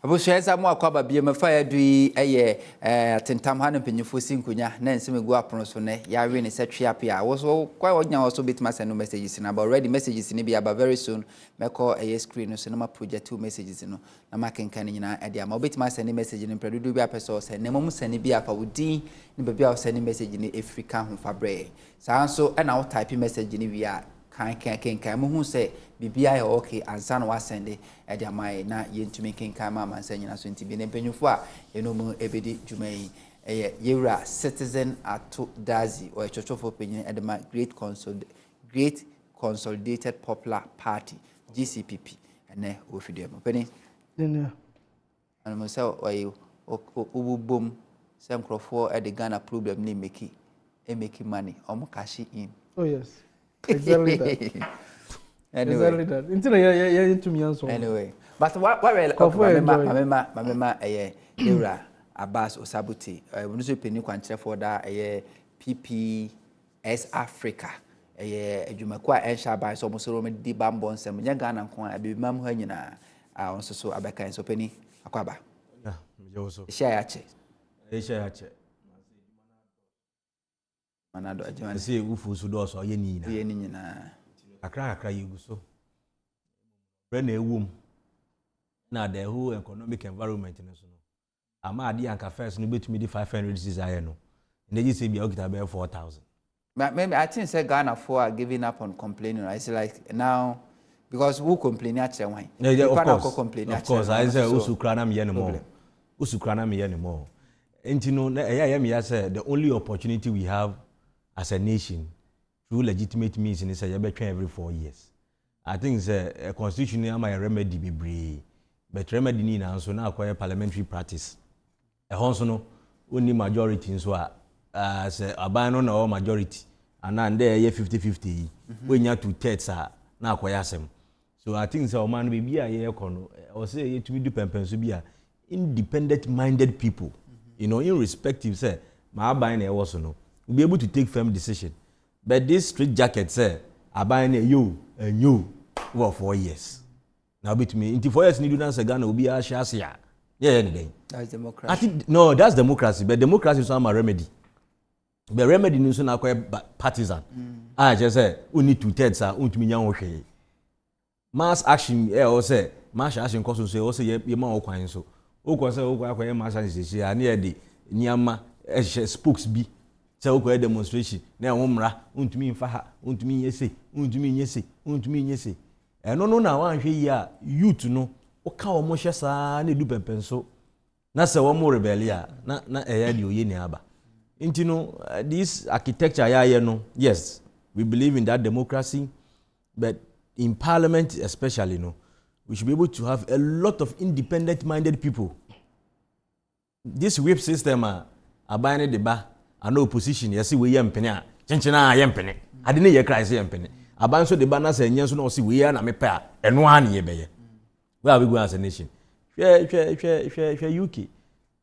Abusha za mu akwaba bie mefa ya dui eye tentam ha no penyefo sinkunya na nseme gu apono so ne ya we ne setwe apia wo so kwa wonya wo so bitima send no messages na but already messages ni be aba very soon meko eye screen so na ma project two messages no na ma kenkan nyina e dia ma bitima send message ni predudu bi apeso send ne mom send bi afa wodi ni be bia send message ni Africa ho fabre sa so e na wo type message ni wi a kan mo hu se bibia ya okay ansa na wasende e dia mai na yentumi kan ma mansa nyina so nti bi ne mpanyufo a eno mu ebedi dwumai yewra citizen ato dazi o chochofo penyin e ma great consolidated popular party GCPP ene o fidie mo peni yeah and mo say obubom se nkrofo e de Ghana problem ni make money omo cash in. Oh yes, exactly that. Anyway, anyway, but what mama Ira Abbas Osabuti we so peni kwankyere for that PPS Africa adwumako a ensha ban so mosoro di bambo nsem nya Ghana nko a be mam ha nyina a onso so abekan so peni akwaba yeah me so share ya manado ajman say ufu su do so ye ni nyina akra yegu so when ewum na the whole economic environment no so no ama ade anka first no betumi di 500 cities aye no neji say bia okita be 4,000. Maybe I think say Ghana for giving up on complaining. It's like now because who complain at why? Of course I say usukra na me ye no more. Usukra na me ye no more. Entino me say the only opportunity we have as a nation through legitimate means is say you between every 4 years. I think a constitution am a remedy be but remedy ni na so na acquire parliamentary practice. E honso no only majority so say aban no na majority and there 50-50 when you 2/3 na acquire asem. So I think so man be bia ye kono or say you to do pempen so bia independent minded people, you know, irrespective say my aban na e was no be able to take firm decision. But this street jacket say aban you and you for 4 years. Now bit me into 4 years ni do na say Ghana obi a share sia. Yeah anything. That's democracy. I think no, that's democracy, but democracy is not a remedy. The remedy ni so na quite partisan. I just say we need 2/3 untumi nya wo hwe. Mass action or say mass action cause so say ye ma okwan so. Okwa say okwa akwa mass action say na e de niama spokes bi say okwa demonstration na wo mra untumi mfa ha untumi nyese eno no na wan hwe yi a youth no o ka wo mo hwe saa na du pempen so na se wo mo rebellia na eya de oye ni aba intino this architecture ya no yes we believe in that democracy, but in parliament especially no we should be able to have a lot of independent minded people. This whip system abane de ba an opposition yesi we yempene a chenchena yempene ade ne ye krai se yempene aban so de ba na se nyen so na o si we ya na me pa eno ha ne ye beye where we go as a nation share UK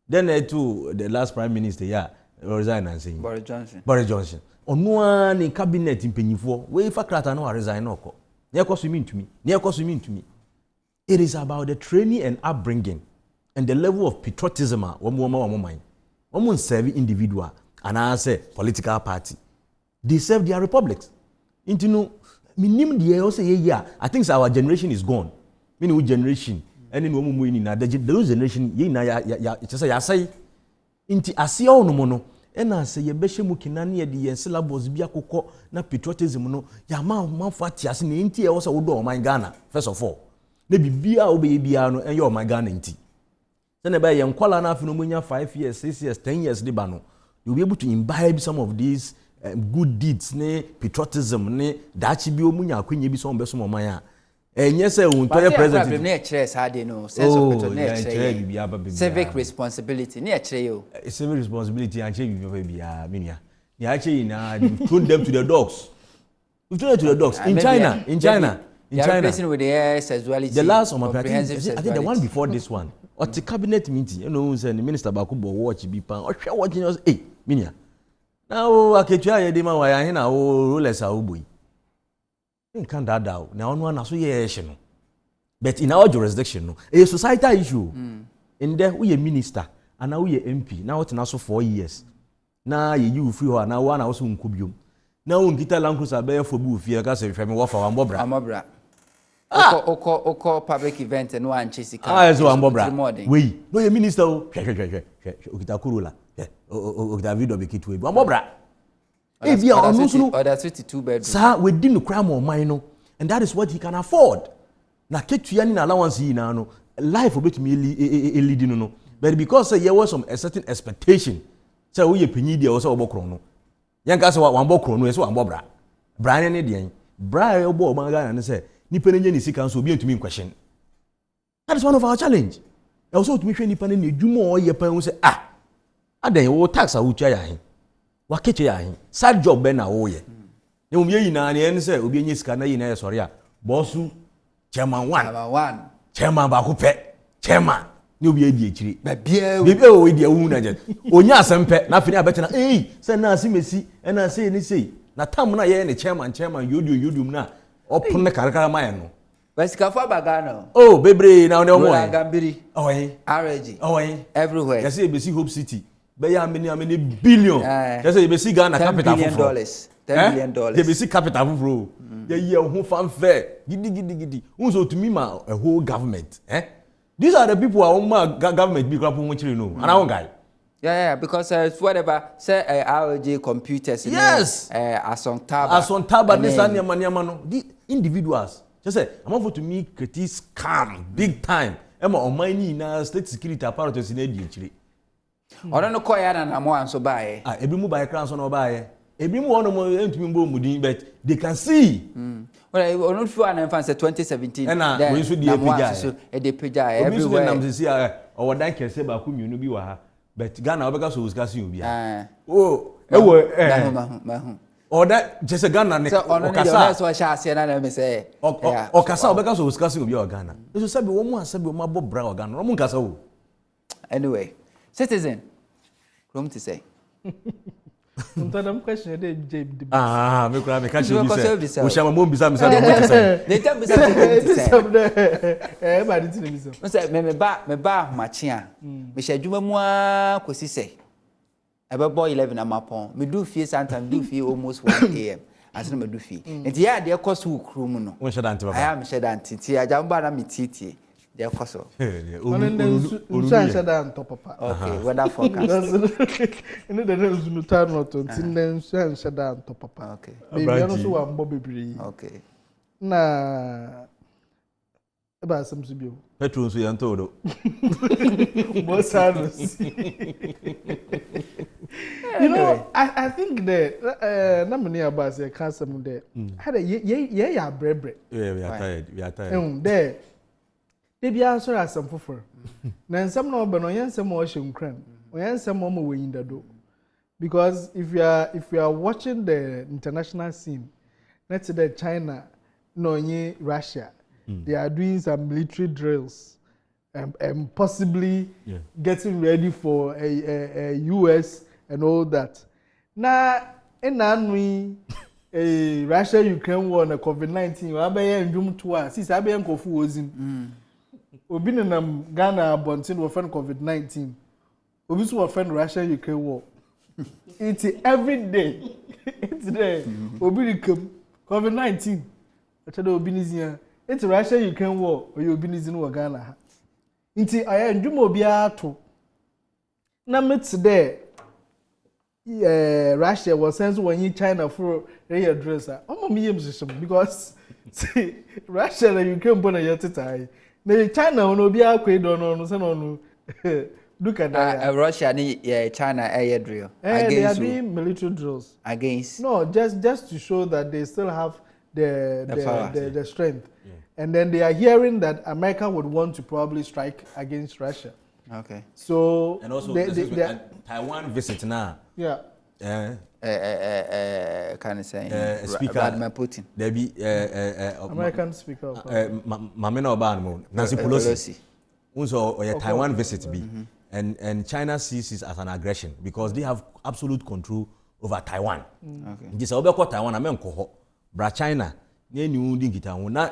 then to the last prime minister resign and saying Boris Johnson onu ani cabinet mpenyifo we fa krata na resign na okọ ne ekoso mi ntumi it is about the training and upbringing and the level of patriotism wo man women serve individual and I say political party. They serve their republics. Into minimum the also yeah. I think our generation is gone. Meaning generation. Any no more in the generation ye na ya just say inti asia no mono. And I say ye beshe mu kinani de syllabus bi akokọ na patriotism no ya man fati ase na inti e also wo do man Ghana first of all. Na bibia obe bia no enye o man Ghana inti. Then about young kwala na afino munya 5 years, 6 years, 10 years de bano. You'll be able to imbibe some of these good deeds, ne patriotism, ne dachi bi omunya akwenye bi so mbe so mama. Enye se untoye president. Ne chire hade no sense of patriotism. Civic responsibility ne chire yo. Civic responsibility and chire bi bia minia. Ni ache na throw them to the dogs. We throw them to the dogs in China. In China. With the sexuality. The last on my I think the one before this one. Or the cabinet meeting, you know, the minister Bakubo watch be pan or watching us. Hey, minia. Now I can try the man why I na rulers are ubui. You can't that now. Now one so yeah, but in our jurisdiction, no, a societal issue. in there we a minister and now we a MP now what na so 4 years na ye you free ho na one also nkubiom na won kita lankusa be for bu fie ka se hweme wo fa ambobra oko public event no anche sika so ambobra we no ye minister o hwe okita kurula okita video be kitwe ambobra e bia onu so no that's 52 bedroom sa we di no kra mo man no and that is what he can afford na ketua ni na allowance yi na no life obetumi lead no but because there was a certain expectation say we penyi dia wo say obokro no yanka say wan bokro no say wan bobra bra ne de bra e obo ma ga na say nipa ne ni sika so obi antumi question that is one of our challenge e also to me hwe nipa ne edwuma o ye pan say adan wo tax a wo tua ya hin wa keche ya hin sad job be na wo ye ne mo ye yina ne en say obi enye sika na yina ye sori a bossu chairman 1 chairman ba ko pe chairman ni obi edi ekiri bia o edi awu na je onya asempe na afini abetena say na asimesi na say ni say na tam na ye ne chairman yodium na opun ne karakara maye no basika for bagano bebre na one omo gambiri RG everywhere you say ebesi Hope City be ya many billion you say ebesi Ghana capital for $10 billion ebesi capital for ye ho fanfare gidi unso to me ma a whole government these are the people who government be crap won chire no and I won guy yeah because whatever say RG computers yes asontaba this anyama no the individuals just say I'm for to me create scam big time am on money na state security apparatus in edi chire ono no koya na mo anso baaye ebi mu baaye kran so no baaye ebi mu wono mo entumi mbo mudin but they can see well ono fu an infant 2017 na we so die pija so e de pija everywhere obi so nam sisi o dan kese ba ku mienu bi wa ha but Ghana obeka so discussing obi mahu oda jese Ghana ne okasa so sha ase na me say okasa obeka so discussing obi o Ghana so sabi wo mu asabi o mabo bra o Ghana mo nkasa o anyway citizen come to say Ntadam question dey Jabe. Me kura me catch you say. We shama mo bisa me say do mo say. They tell me say. Ba di tin bisa. Me say me ba machi a. Me hye adwuma mu a kosi say. E be boy 11 amapon. Me do fie sometime do fie almost 1 am. As no me do fie. Enti ya de koso ukru mu no. Won sheda anti baba. I am sheda anti. Ti ajamba na me titi. De koso. Onu sheda anto papa. Okay, weather forecast. Ene de nzunu tan no to tin den sheda anto papa. Okay. Baby no so wa mbo bebiri. Okay. Na ba sam so bio. Petro so yanto do. Mo sanos. You know, I think that na many about say can some there. Had a ye ya brebre. Yeah, we are tired. There. They be answer as some for. Na nsem na obe no yensem o hye nkran. O yensem o mo weyinda do. Because if you are watching the international scene, let's say China, no Russia, they are doing some military drills and possibly getting ready for a US and all that. Now, in Russia Ukraine war na COVID-19, abaye ndum to a sisi abaye nkofu wozin. Obi nam Ghana bontin wo friend COVID-19. Obi so wo friend Russia Ukraine war. It's every day. It's there. Obi come COVID-19. Achado obi nizia. It's Russia Ukraine war or you obi nizin wo Ghana. Inti aya ndum obi ato. Na met there. Russia was sent when China for a dresser. Because see, Russia and Ukraine born a yet. China will be a quid on look at that. Russia and China air drill. They are doing military drills. Against? No, just to show that they still have the strength. Yeah. And then they are hearing that America would want to probably strike against Russia. Okay. So and also Taiwan visit now. Yeah. Kind of saying speaker Vladimir Putin. There be American speaker. Mamena Obama, Nancy Pelosi. Also, Taiwan visit be, and China sees it as an aggression because they have absolute control over Taiwan. Okay. This is Taiwan. I mean, Bra China. They knew didn't na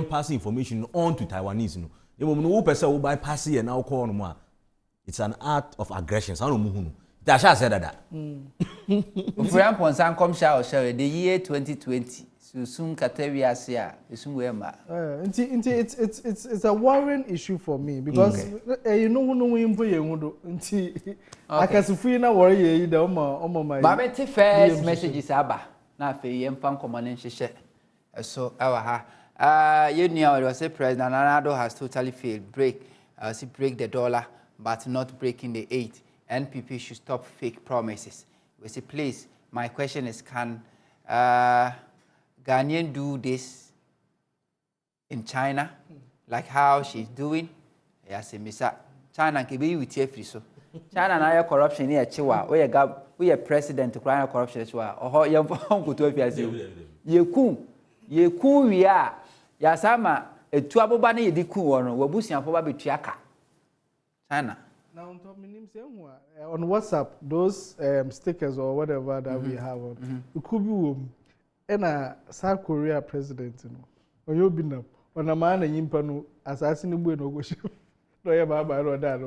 passing information on to Taiwanese. No, you know, person will bypass it and now call no more. It's an act of aggression. So I don't know. Tasha said that. Ufriam Ponsan come share the year 2020. So soon Kateria Sia, soon Wema. It's a worrying issue for me because you know who I can see na worry the my. Babette first messages aba. Na fe yem fan command share. So our you know was say President Ronaldo has totally failed. Break the dollar, but not breaking the 8. NPP should stop fake promises. We say, please, my question is, can Ghanaian do this in China, like how she's doing? Yes, Mr. China can be with free so. China na corruption here, Chiwa. We are president to cry corruption, Chiwa. Oh, you go to ye ku we are. Yasama a tuabo bani di ku ono. Wabusi and probably Chiaka. China. Now, on WhatsApp, those stickers or whatever that we have on, it could be a South Korea president, you know, or you'll be up on a man and Yimpano assassin no go ship. No, yeah, Baba, or that.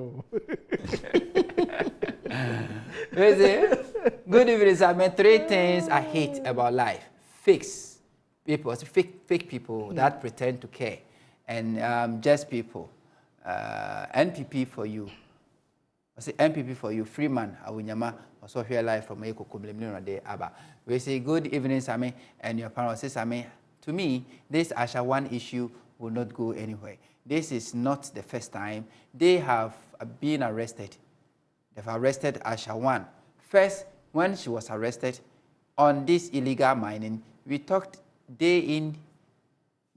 Good evening. I mean, 3 things I hate about life: fakes, people, fake people that pretend to care, and just people. NPP for you. I say MPP for you, Freeman, Awunyama, also here live from Eko Kumlemino de Aba. We say good evening, Sami, and your parents say, Sami, to me, this Aisha One issue will not go anywhere. This is not the first time they have been arrested. They've arrested Aisha One. First, when she was arrested on this illegal mining, we talked day in,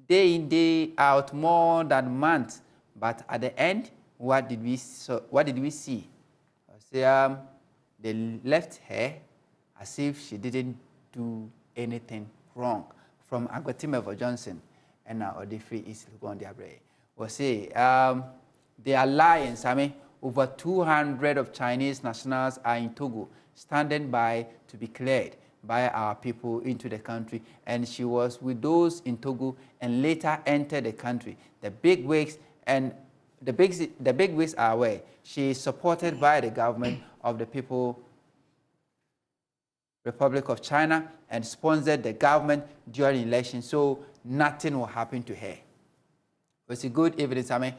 day out, more than months. But at the end, what did we see? They left her as if she didn't do anything wrong. From Agwatimeva Johnson and now the free is going their brain. We say they are lying. I mean, over 200 of Chinese nationals are in Togo, standing by to be cleared by our people into the country. And she was with those in Togo and later entered the country. The big wigs and the big wigs are aware. She is supported by the government of the People Republic of China and sponsored the government during election, so nothing will happen to her. It's a good evidence. I mean,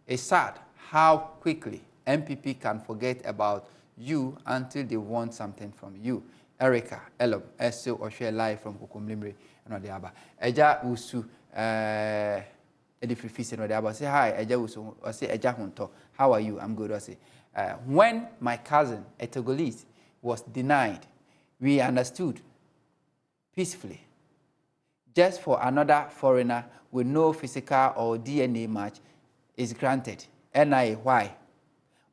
it's sad how quickly MPP can forget about you until they want something from you. Erica, Elom, Esso, or share live from Kukumlimri and Odiaba. Eja Usu, Edifrifis and Odiaba. Say hi, Eja Usu, or say Eja Hunto. How are you? I'm good. I say, when my cousin, a Togolese, was denied, we understood peacefully. Just for another foreigner with no physical or DNA match is granted. NIA, why?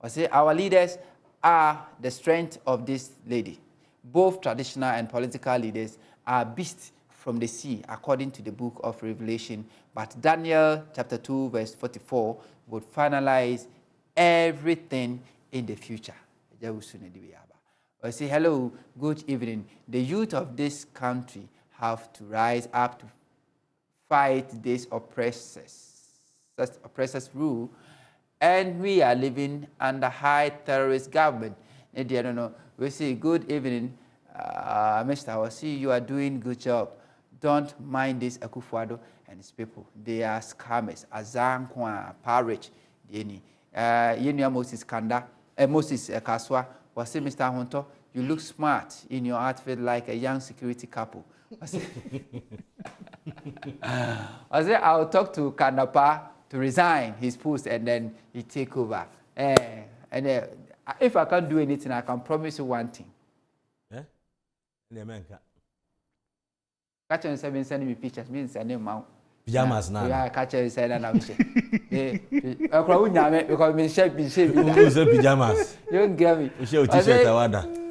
I say our leaders are the strength of this lady. Both traditional and political leaders are beasts from the sea, according to the book of Revelation. But Daniel chapter 2, verse 44 would finalize everything in the future. I say, hello, good evening. The youth of this country have to rise up to fight this oppressors rule, and we are living under high terrorist government. I don't know. We say, good evening, Mr. Awasi, you are doing good job. Don't mind this Akufo-Addo and his people. They are scammers. Azan Kwa Parich, Yenya Moses Kanda, Moses Kaswa. Was say, Mr. Hunter, you look smart in your outfit like a young security couple. I say, I'll talk to Kandapa to resign his post and then he take over. If I can't do anything, I can promise you one thing. Catcher and seven sending me pictures, means I name out. Pajamas now. Yeah, catcher is saying that. Because me shape pajamas. You don't get me.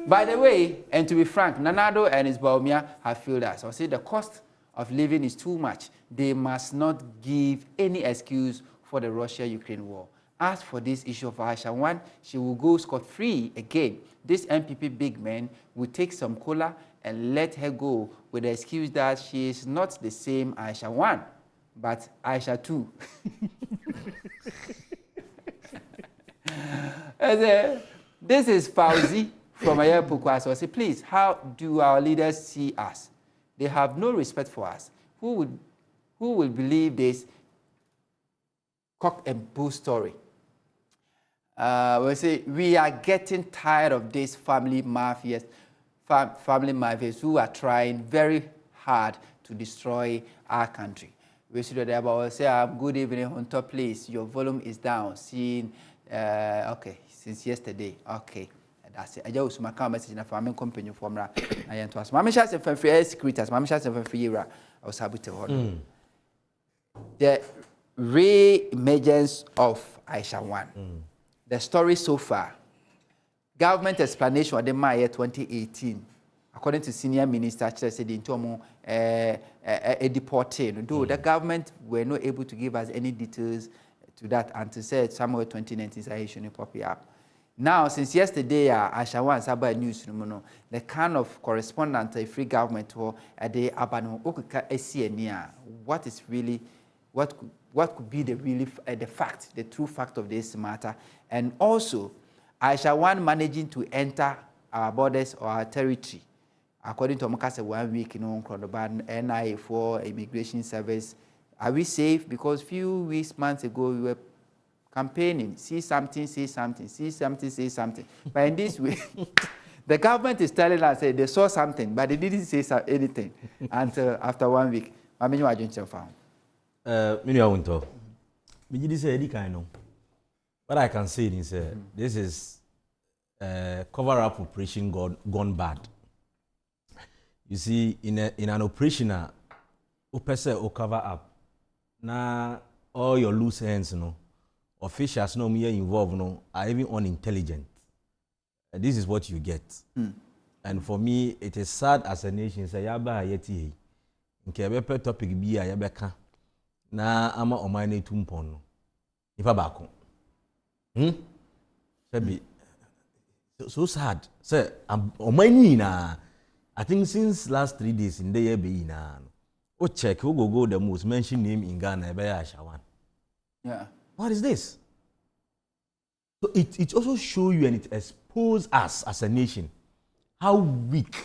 By the way, and to be frank, Nanado and his Baumia have feel that. So I say the cost of living is too much. They must not give any excuse for the Russia-Ukraine war. As for this issue of Aisha One, she will go scot-free again. This MPP big man will take some cola and let her go with the excuse that she is not the same Aisha One, but Aisha 2. This is Fauzi from Ayapukwa. So I say, please, how do our leaders see us? They have no respect for us. Who will believe this cock and bull story? We say we are getting tired of these family mafias who are trying very hard to destroy our country. We should have about say, good evening on top, please. Your volume is down. Seeing, okay, since yesterday. Okay, that's it. I just my comment message na family company from ra. I am to us. Mama shas and free securitas. Mama shas and free ra. I was happy to hold. The re-emergence of Aisha Huang. The story so far. Government explanation of the year 2018. According to senior minister, said in Tomo, deported. Though the government were not able to give us any details to that until said somewhere 2019 Aisha poppy up. Now, since yesterday, Aisha Huang Sabah news, the kind of correspondent a free government or a day abano what is really what could be the really the fact, the true fact of this matter, and also Aisha Huang managing to enter our borders or our territory. According to Mokase 1 week, NIA for Immigration Service, are we safe? Because few months ago we were campaigning, see something, say something, see something, say something. But in this way, the government is telling us they saw something, but they didn't say anything until after 1 week. I mean, you are doing something. What I can say is this is cover-up operation gone bad. You see, in an operation, you cover up. Now, all your loose ends, officials involved, are even unintelligent. This is what you get. And for me, it is sad as a nation. Say, yaba yeti. Nke topic biya yabeka. Na ama omane tumpono. Ifa bako. So sad. Say, omani na. I think since last 3 days in the year be na. Oh check who go the most mentioned name in Ghana Aisha Huang. Yeah. What is this? So it also shows you and it exposes us as a nation how weak,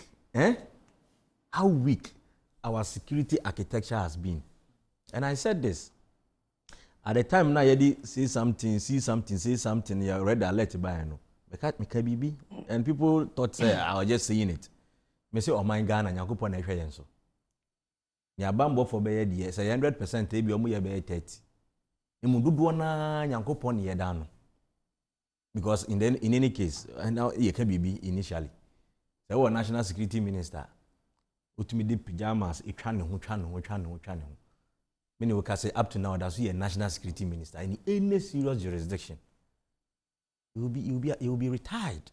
how weak our security architecture has been. And I said this at the time now. You say something, see something, say something. You already alert by no. And people thought I was just saying it. Me say oh my Ghana nyankopon na hwe yen so. Nya bambo for be ye say 100% e bi omo ye be 30. Emu dodo na nyankopon ye da no. Because in any case, and now you can be initially. There was national security minister. Utumi di pajamas, channel. Many will say up to now that's a national security minister in any serious jurisdiction. You will be retired.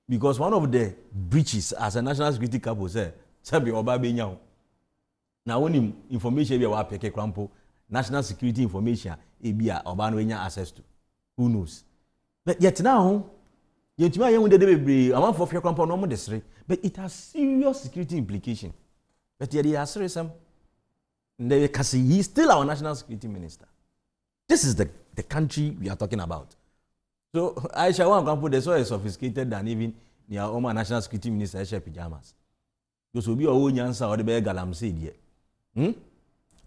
Because one of the breaches as a national security couple said, "Sabi obabe nyao." Now when information be wa peke krampo, national security information e bia oba no nya access to. Who knows? But yet now, yentima yen de bebre, am for fear krampo no mo desre, but it has serious security implication. But yet he has some they can see he's still our national security minister. This is the country we are talking about. So Aisha Huang Krampo, they're so sophisticated than even the Oma national security minister Aisha pajamas. Those will be our own answer or the bear Galamsey.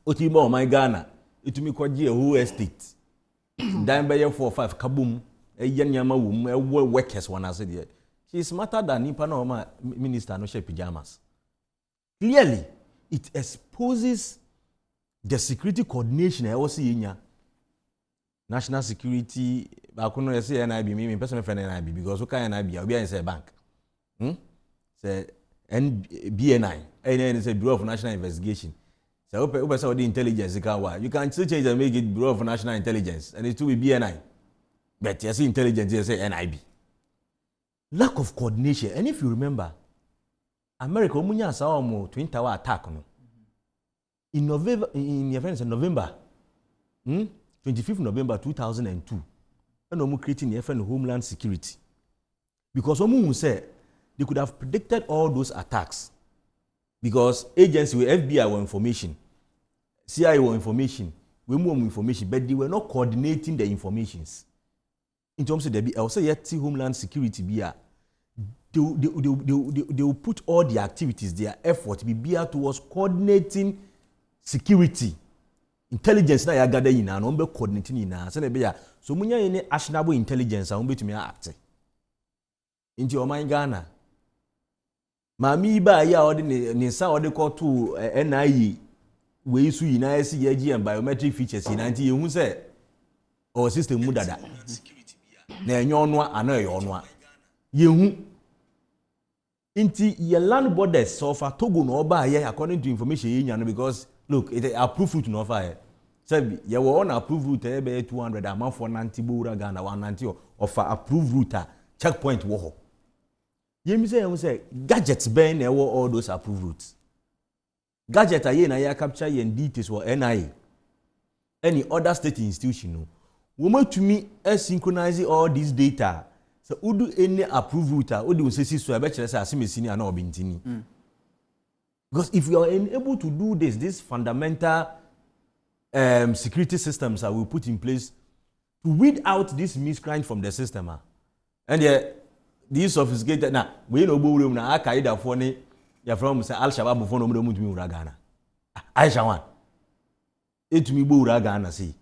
Otibo my Ghana, it to me called a whole estate. Dime by 4 or 5 kaboom, a young yama woman, a workers one I said yet. She is smarter than Nipanoma minister no shape pajamas. Clearly, it exposes the security coordination I was seeing national security. I couldn't say NIB, me personal friend NIB because okay NIB, I'll be in a bank. Say BNI, and then it's a Bureau of National Investigation. So open the intelligence you can still change and make it Bureau of National Intelligence, and it will be BNI. But you see intelligence, you say NIB. Lack of coordination, and if you remember, America Omunya saw more Twin Tower attack in November. In November, 25th November 2002. And we creating the FN Homeland Security. Because Omu said they could have predicted all those attacks. Because agencies with FBI were information, CIA were information, we more information, but they were not coordinating the informations. in terms of the also yet homeland security be they will put all the activities, their effort be towards coordinating security. Intelligence na ya gather ina no be coordinating ina say na be ya so munya any actionable intelligence a we betumi act inti o man Ghana mami ba ya odi ne sa odi ko to NIE we su ina esi ya and biometric features ina nti yehu say o system mu dada na enyo no ana eyo no yehu inti ye land borders so far Togo no ba ya according to information ye no because look, it approved route no fire. So you were on approved route be 200 a month for 90 Bura Ghana 190 of approved route checkpoint wo. You say gadgets ben all those approved routes. Gadget aye na ya capture yen details for NIA. Any other state institution no. We to me synchronize all this data. So udu any approved route odi usesi so e be kire say asemesi ni ana obintini. Because if you are able to do this fundamental security systems that we put in place to weed out this miscreant from the system, and these sophisticated now we know room na Al-Qaeda for ne ya from say Al-Shabaab for no mu to me Ghana. Aisha Huang. To me bo Ghana see.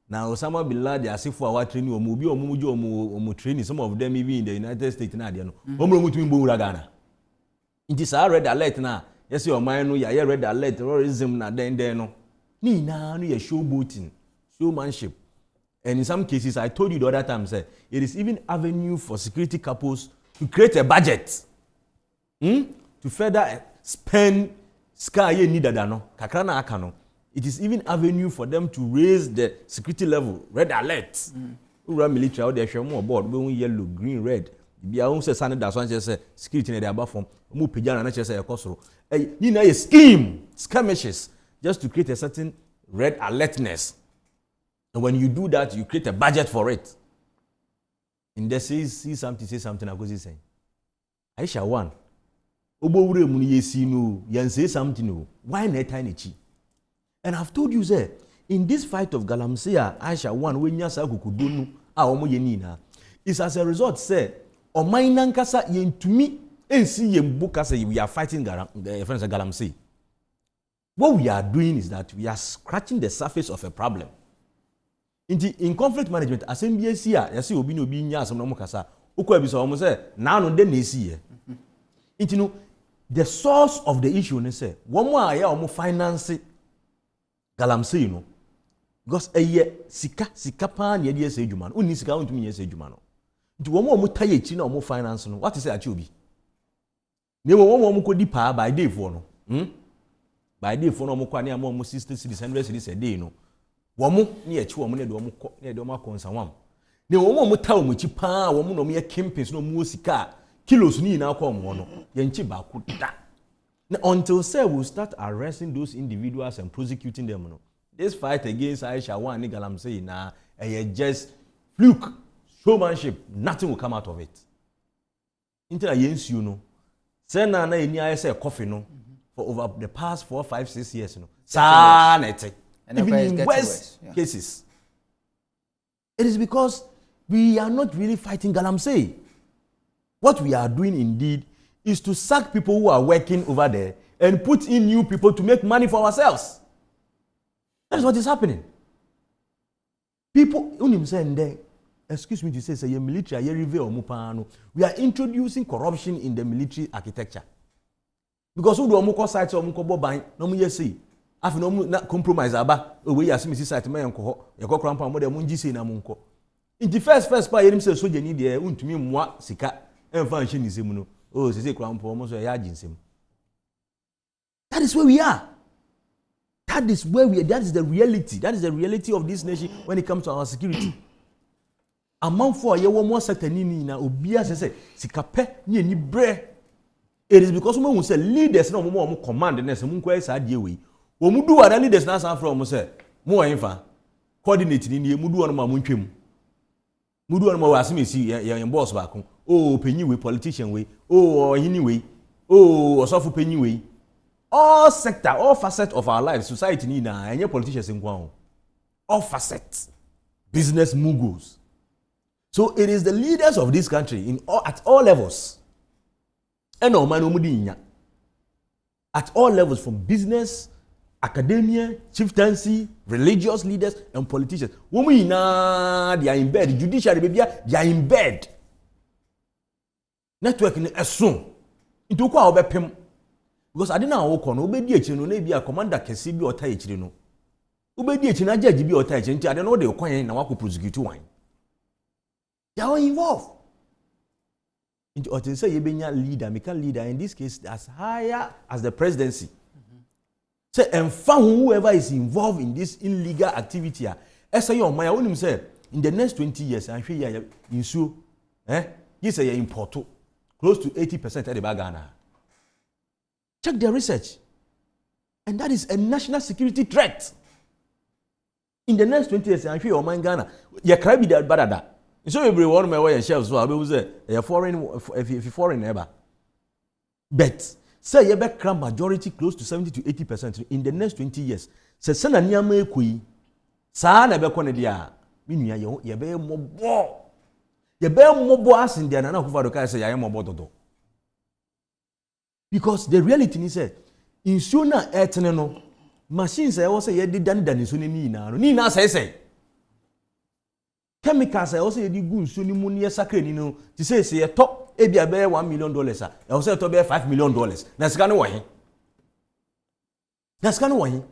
Now Osama bin Laden asifo our training omo bi omo training some of them even in the United States na there no. Omo mu to me bo Ghana. It is a red alert now. Yes, your mind no ya red alert terrorism na den no. Ni na no ya showboating, showmanship. And in some cases, I told you the other time, say it is even avenue for security couples to create a budget, to further spend sky ye need no kakra na aka no. It is even avenue for them to raise the security level, red alert. Ura military out there show more board, we yellow, green, red. Bia won say sanad that one say security na dey above form. Mu pejana na say ekosoro. You know a scheme, skirmishes, just to create a certain red alertness. And when you do that, you create a budget for it. In there say something, I go say. Aisha Huang. Obo wure mu ye si no, yan say something no. Why na tiny chi? And I've told you say in this fight of Galamsey Aisha Huang we nya sa kokodo no a omo ye ni na. It's as a result say o man nankasa yentumi ensi yembuka say we are fighting friends of Galamsey. What we are doing is that we are scratching the surface of a problem. In conflict management, as MBC you see obi no obi nya asem no mukasa. Okwa bi so omo say na no de na esi ye. It you know the source of the issue ne say one more ya omo finance Galamsey you know. Because sika pa na ye ese adwuma no. Uni sika ontumi ye ese adwuma no. Nti wo mo taye echi na omo finance no. What is it achi obi? Ne wo mo kodi pa by day for no. By day for no mo kwa ne am mo 60 cities 100 cities a day no. Wo mo ne echi wo mo ne de omo ko ne de omo akonsa wam. Ne wo mo ta omo chi pa wo mo no me Kingpins no mo sika kilos ni na kwa mo no. Ye nchi ba ku da. Until say we start arresting those individuals and prosecuting them no. This fight against Aisha Huang and Galamsey na just fluke, showmanship, nothing will come out of it. Until against you know, say na any say coffee no for over the past 4, 5, 6 years no. Sanity. Even in worse cases. It is because we are not really fighting Galamsey. What we are doing indeed is to sack people who are working over there and put in new people to make money for ourselves. That is what is happening. People, excuse me to say, say military, we are introducing corruption in the military architecture. Because who do omuko sites omuko boban, no mu yesi. Afi no mu compromise aba, we yasi misi site me yanko, yako krampa mo de mu ngisi na munko. In the first pa yerim say soje ni de untumi mwa sika, emfa nche ni semu no. Oh, say krampa mo so ya jinsem. That is where we are. That is where we are. That is the reality. That is the reality of this nation when it comes to our security. Among for ye one more sector ni na obia say sikape ni eni bre. It is because we say leaders na mo command na say mun kwa sa de we. Wo mu do what leaders na san from say mo enfa coordinate ni mu do no ma mun twem. Mu do no ma wasimesi ye boss ba ko. Oh penyi we politician we. Oh hini we. Oh osofu penyi we. All sector, all facets of our lives, society ni na any politicians in Guam. All facets. Business moguls. So it is the leaders of this country at all levels. And no man at all levels, from business, academia, chieftaincy, religious leaders, and politicians. Women they are in bed. The judiciary they are in bed. Networking is soon. Into kwa obepem. Because I didn't know how obedi echi no na bia commander kesi bi ota echi no. Obedi echi na judge bi ota echi nti I don't know the kwan na wako prosecute one. They are involved. Into otin say yebenya leader, make a leader in this case as higher as the presidency. Say and found whoever is involved in this illegal activity. Say your my own say in the next 20 years and here in so you say you import close to 80% of the Ghana. Check their research. And that is a national security threat. In the next 20 years and your mind Ghana. You can't be that bad. So everyone may wear shelves so I will say a foreign ever. But say you back majority close to 70 to 80% in the next 20 years. Say sena niyama ekui sa na be kone dia minua ye be mobo. Ye be mobo asin dia na kufa do kai say ya mobo dodo. Because the reality is say insuo na etene no machines say wo say ye di dan so ni na say chemicals I also di gun so ni mu ne sakre ni no ti say say to e bia be $1 million I also to be $5 million na sika no wo he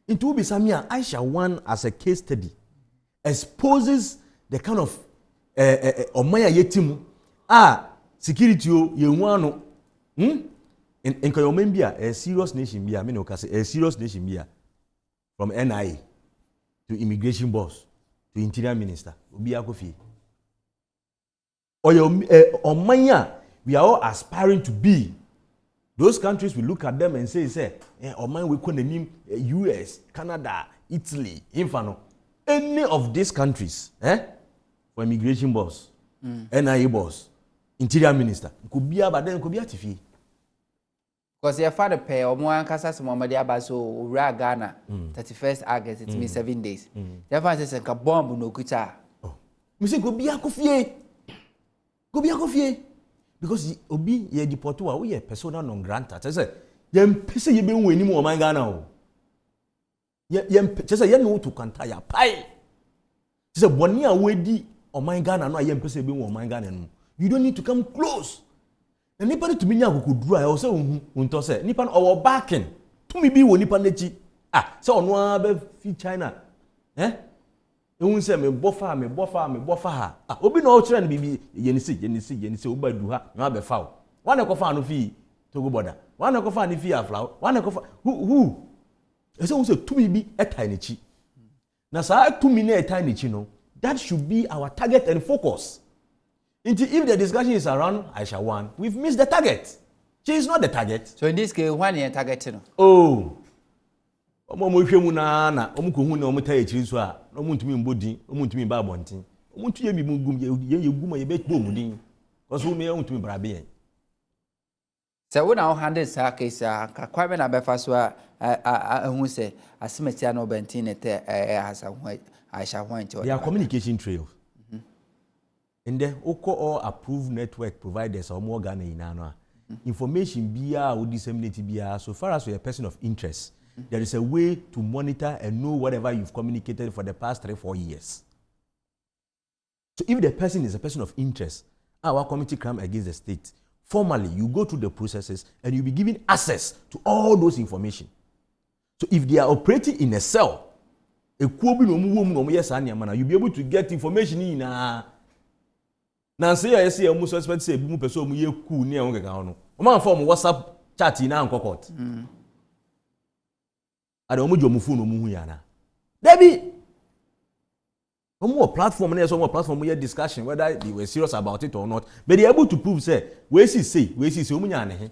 into be samia Aisha Huang as a case study exposes the kind of omaya yetimu security o ye hu ano in kayomem bia a serious nation bia me no ka say a serious nation bia from NIA to immigration boss to interior minister obi akofi omanya we are all aspiring to be those countries. We look at them and say oman we kon name US, Canada, Italy, infano any of these countries for immigration boss NIA boss interior minister could be about them could be atifi because your father pay omo ankasa se Muhammad abaso ura Ghana 31st August it means 7 days. Your father say ka bomb no kuta. Me say go be akofie because obi ye deport wa we persona non grata. Say ye mpese ye be wani mu oman Ghana o. Say ye no to kanta ya pai. Say boni a wedi oman Ghana no ye mpese be mu oman Ghana no. You don't need to come close. And nipa to minya akukudru a say unto say nipa no backing to me bi wo nipa nachi say ono a be fi China ehun say me bofa ha obi no kire no bibi yenisi obadu ha na be fa wo wana ko fa no fi Togo border wana ko fa no fi Afla wana ko fa who say un say to me bi etai nachi na sa to me na etai nachi no that should be our target and focus. If the discussion is around Aisha Huang, we've missed the target. She is not the target. So in this case, one year target. Oh. Omo na omo ko hu na omo ta echi so a omo ntumi mbodi omo ntumi ba bontin omo ntu ye mi gum ye gum ye be bom din because omo ye ntumi bra be yen. So when I handle sa case ka kwame na be fa so hu say asimeti na obentin ete Aisha Huang. Their communication trail. And then all approved network providers or more Ghana in information biya or disseminate biya. So far as you're a person of interest, there is a way to monitor and know whatever you've communicated for the past 3-4 years. So if the person is a person of interest, our committee crime against the state, formally you go through the processes and you'll be given access to all those information. So if they are operating in a cell, you'll be able to get information in na say ya say mu suspect say mu person mu ye ku ni e won keka no o man form WhatsApp chat na anko court ade o mu jo mu phone o mu hu ya na debi o mu platform na so mo platform ye discussion whether they were serious about it or not, but they able to prove say we see o mu nya ne he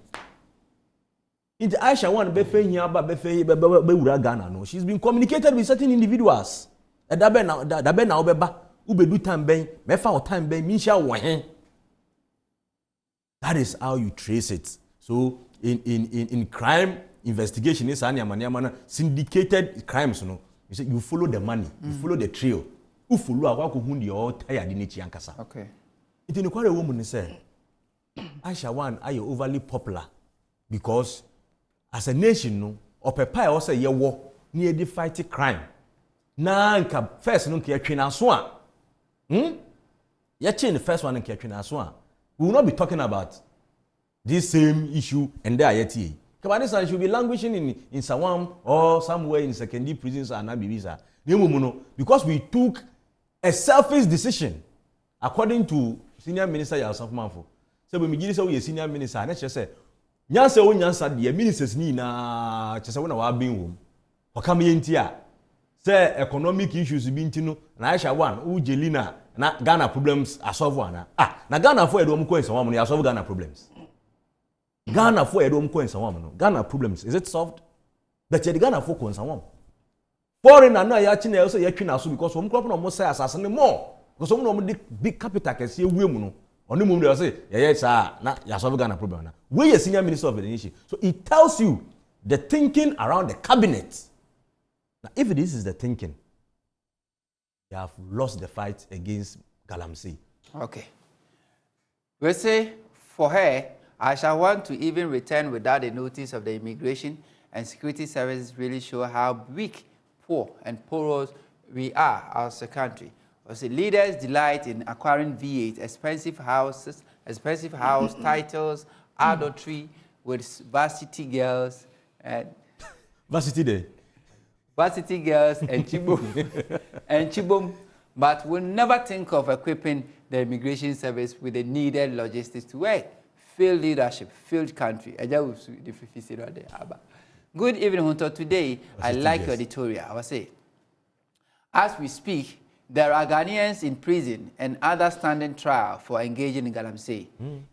into Aisha Huang be fe hia ba be fe be wura Ghana no. She's been communicated with certain individuals e da be na obeba ubedu time ben mefa o time ben minhia wo he. That is how you trace it. So in crime investigation is any amanyama syndicated crimes no, you say you follow the money, you follow the trail. ufulu akwa ko hu de o taya de nichi ankasa okay it ni kware wo mu ni say Aisha Huang are overly popular because as a nation no opepa e o say ye wo na ye fight crime na nka first no nka atwe na so a ye chain the first one nka atwe na so a we will not be talking about this same issue and there yet here Kabani should be languishing in Sawam or somewhere in secondary prisons and Abibisa. Because we took a selfish decision according to Senior Minister Yasaf Manfo. So when we give you a senior minister, and just say, Nyansa o Nyansa, the ministers ni na just when our being room. Or come in here. Say economic issues being tino, and Aisha Huang, Jelina, na Ghana problems are solved one. Na Ghana for a dome coin, some money are solved Ghana problems. Ghana for a dome coin, some Ghana problems, is it solved? But the Ghana for coins, some foreign and no yachine also yachina so because some crop no more say assassin more. Because some no big capital can see we muno. On the moment they say, yes, sir, na ya solve Ghana problem na. We a senior minister of the nation. So it tells you the thinking around the cabinet. Now, if this is the thinking, they have lost the fight against Galamsey. Okay. We say for her, I shall want to even return without a notice of the immigration and security services really show how weak, poor, and porous we are as a country. We say leaders delight in acquiring V8, expensive house titles, adultery with varsity girls and Varsity day. Varsity girls and chibum, but will never think of equipping the immigration service with the needed logistics to work. Failed leadership, failed country. Good evening, Hunter. Today, I like your editorial. I will say, as we speak, there are Ghanaians in prison and others standing trial for engaging in Galamsey.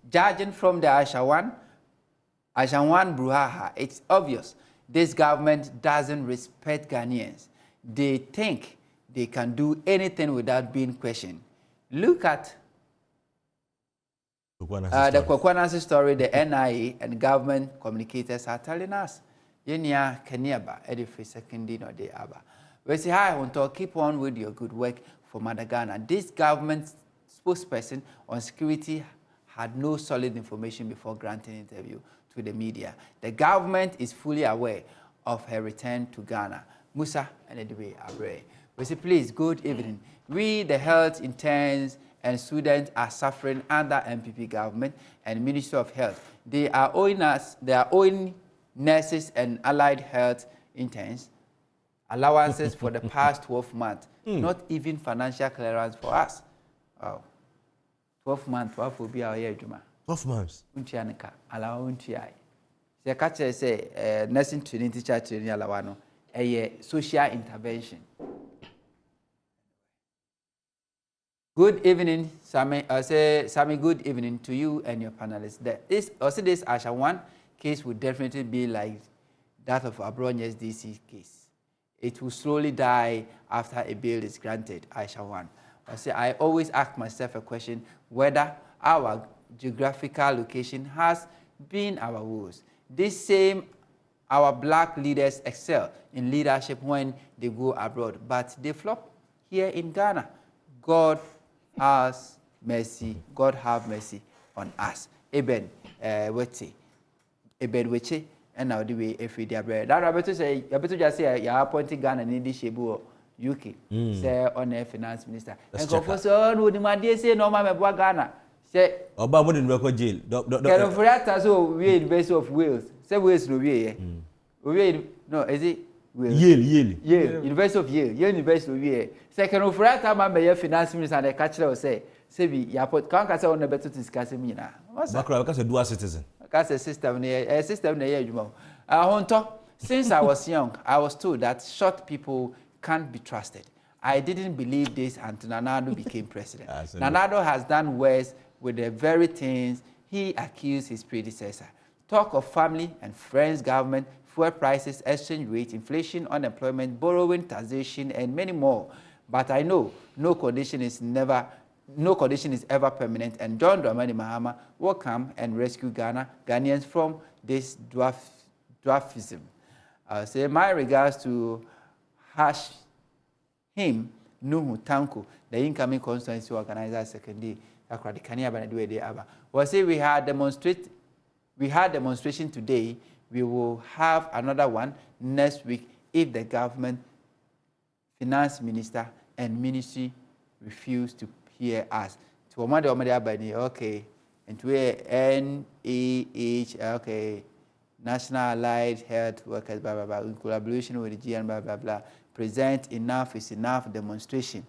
Judging from the Aisha Huang brouhaha, it's obvious this government doesn't respect Ghanaians. They think they can do anything without being questioned. Look at the Kwakwanasi story the NIA and government communicators are telling us. Yenya Kenyaba, Edifi Secondary no de Aba. We say, hi, Hunter, keep on with your good work for Ghana. This government spokesperson on security had no solid information before granting interview to the media. The government is fully aware of her return to Ghana. Musa and Edwe Abre. We say, please, good evening. We, the health interns and students, are suffering under MPP government and Ministry of Health. They are owing nurses and allied health interns allowances for the past 12 months. Not even financial clearance for us. Wow. 12 months, 12 will be our year, Juma. 12 months. Untianica, allow untiai. The catcher say, nursing training teacher training alawano, a social intervention. Good evening, Sammy. Sammy, good evening to you and your panelists. This Aisha Huang case would definitely be like that of Abronye's DC case. It will slowly die after a bail is granted, Aisha Huang. I always ask myself a question whether our geographical location has been our woes. This same, our black leaders excel in leadership when they go abroad, but they flop here in Ghana. God has mercy. God have mercy on us. Eben Weche. Eben Weche. And now the way if we are bread. That I better say, I better just say, you are appointing Ghana in this shabu UK. Say on a finance minister. And go for so no the man say no man me Ghana. Say Oba mo dey record jail. Can of that so we University of Wales. Say Wales no we we no is it Wales? Yale. University of Yale. University of Yale. Say can of that man be finance minister and catch say we you put can say on better to discuss me na. Bakra because a dual citizen. That's a system near since I was young, I was told that short people can't be trusted. I didn't believe this until Nanado became president. Nanado has done worse with the very things he accused his predecessor. Talk of family and friends, government, fuel prices, exchange rate, inflation, unemployment, borrowing, taxation, and many more. But I know no condition is ever permanent, and John Dramani Mahama will come and rescue Ghanaians from this dwarfism. Say my regards to him Nuhu Tanko, the incoming constituency organizer second day. Was say we had demonstration today. We will have another one next week if the government, finance minister, and ministry refuse to hear us. To okay, and to NAH, okay, National Allied Health Workers, blah, blah, blah, in collaboration with the GN, blah, blah, blah, present enough is enough demonstration.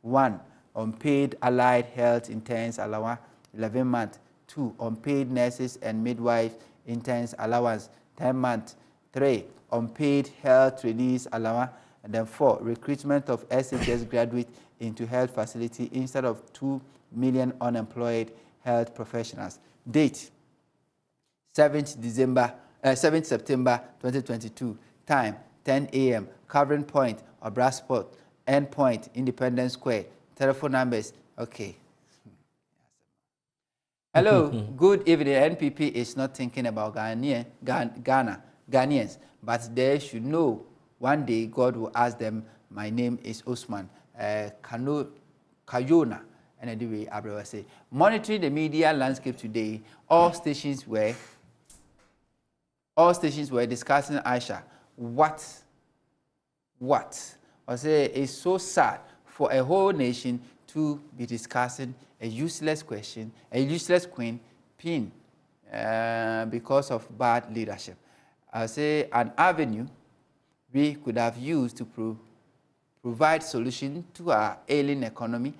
1. Unpaid allied health interns allowance 11 months. 2. Unpaid nurses and midwives interns allowance 10 months. 3. Unpaid health trainees allowance. And then 4. Recruitment of SHS graduates into health facility instead of 2 million unemployed health professionals. Date 7th September 2022. Time 10 a.m. Covering point or brass spot. End point Independence Square. Telephone numbers. Okay. Hello. Good evening. NPP is not thinking about Ghanaians, but they should know one day God will ask them. My name is Osman Kayona. And anyway, Abra say, monitoring the media landscape today, all stations were discussing Aisha. What? I say it's so sad for a whole nation to be discussing a useless question, a useless queen pin because of bad leadership. I say an avenue we could have used to provide solution to our ailing economy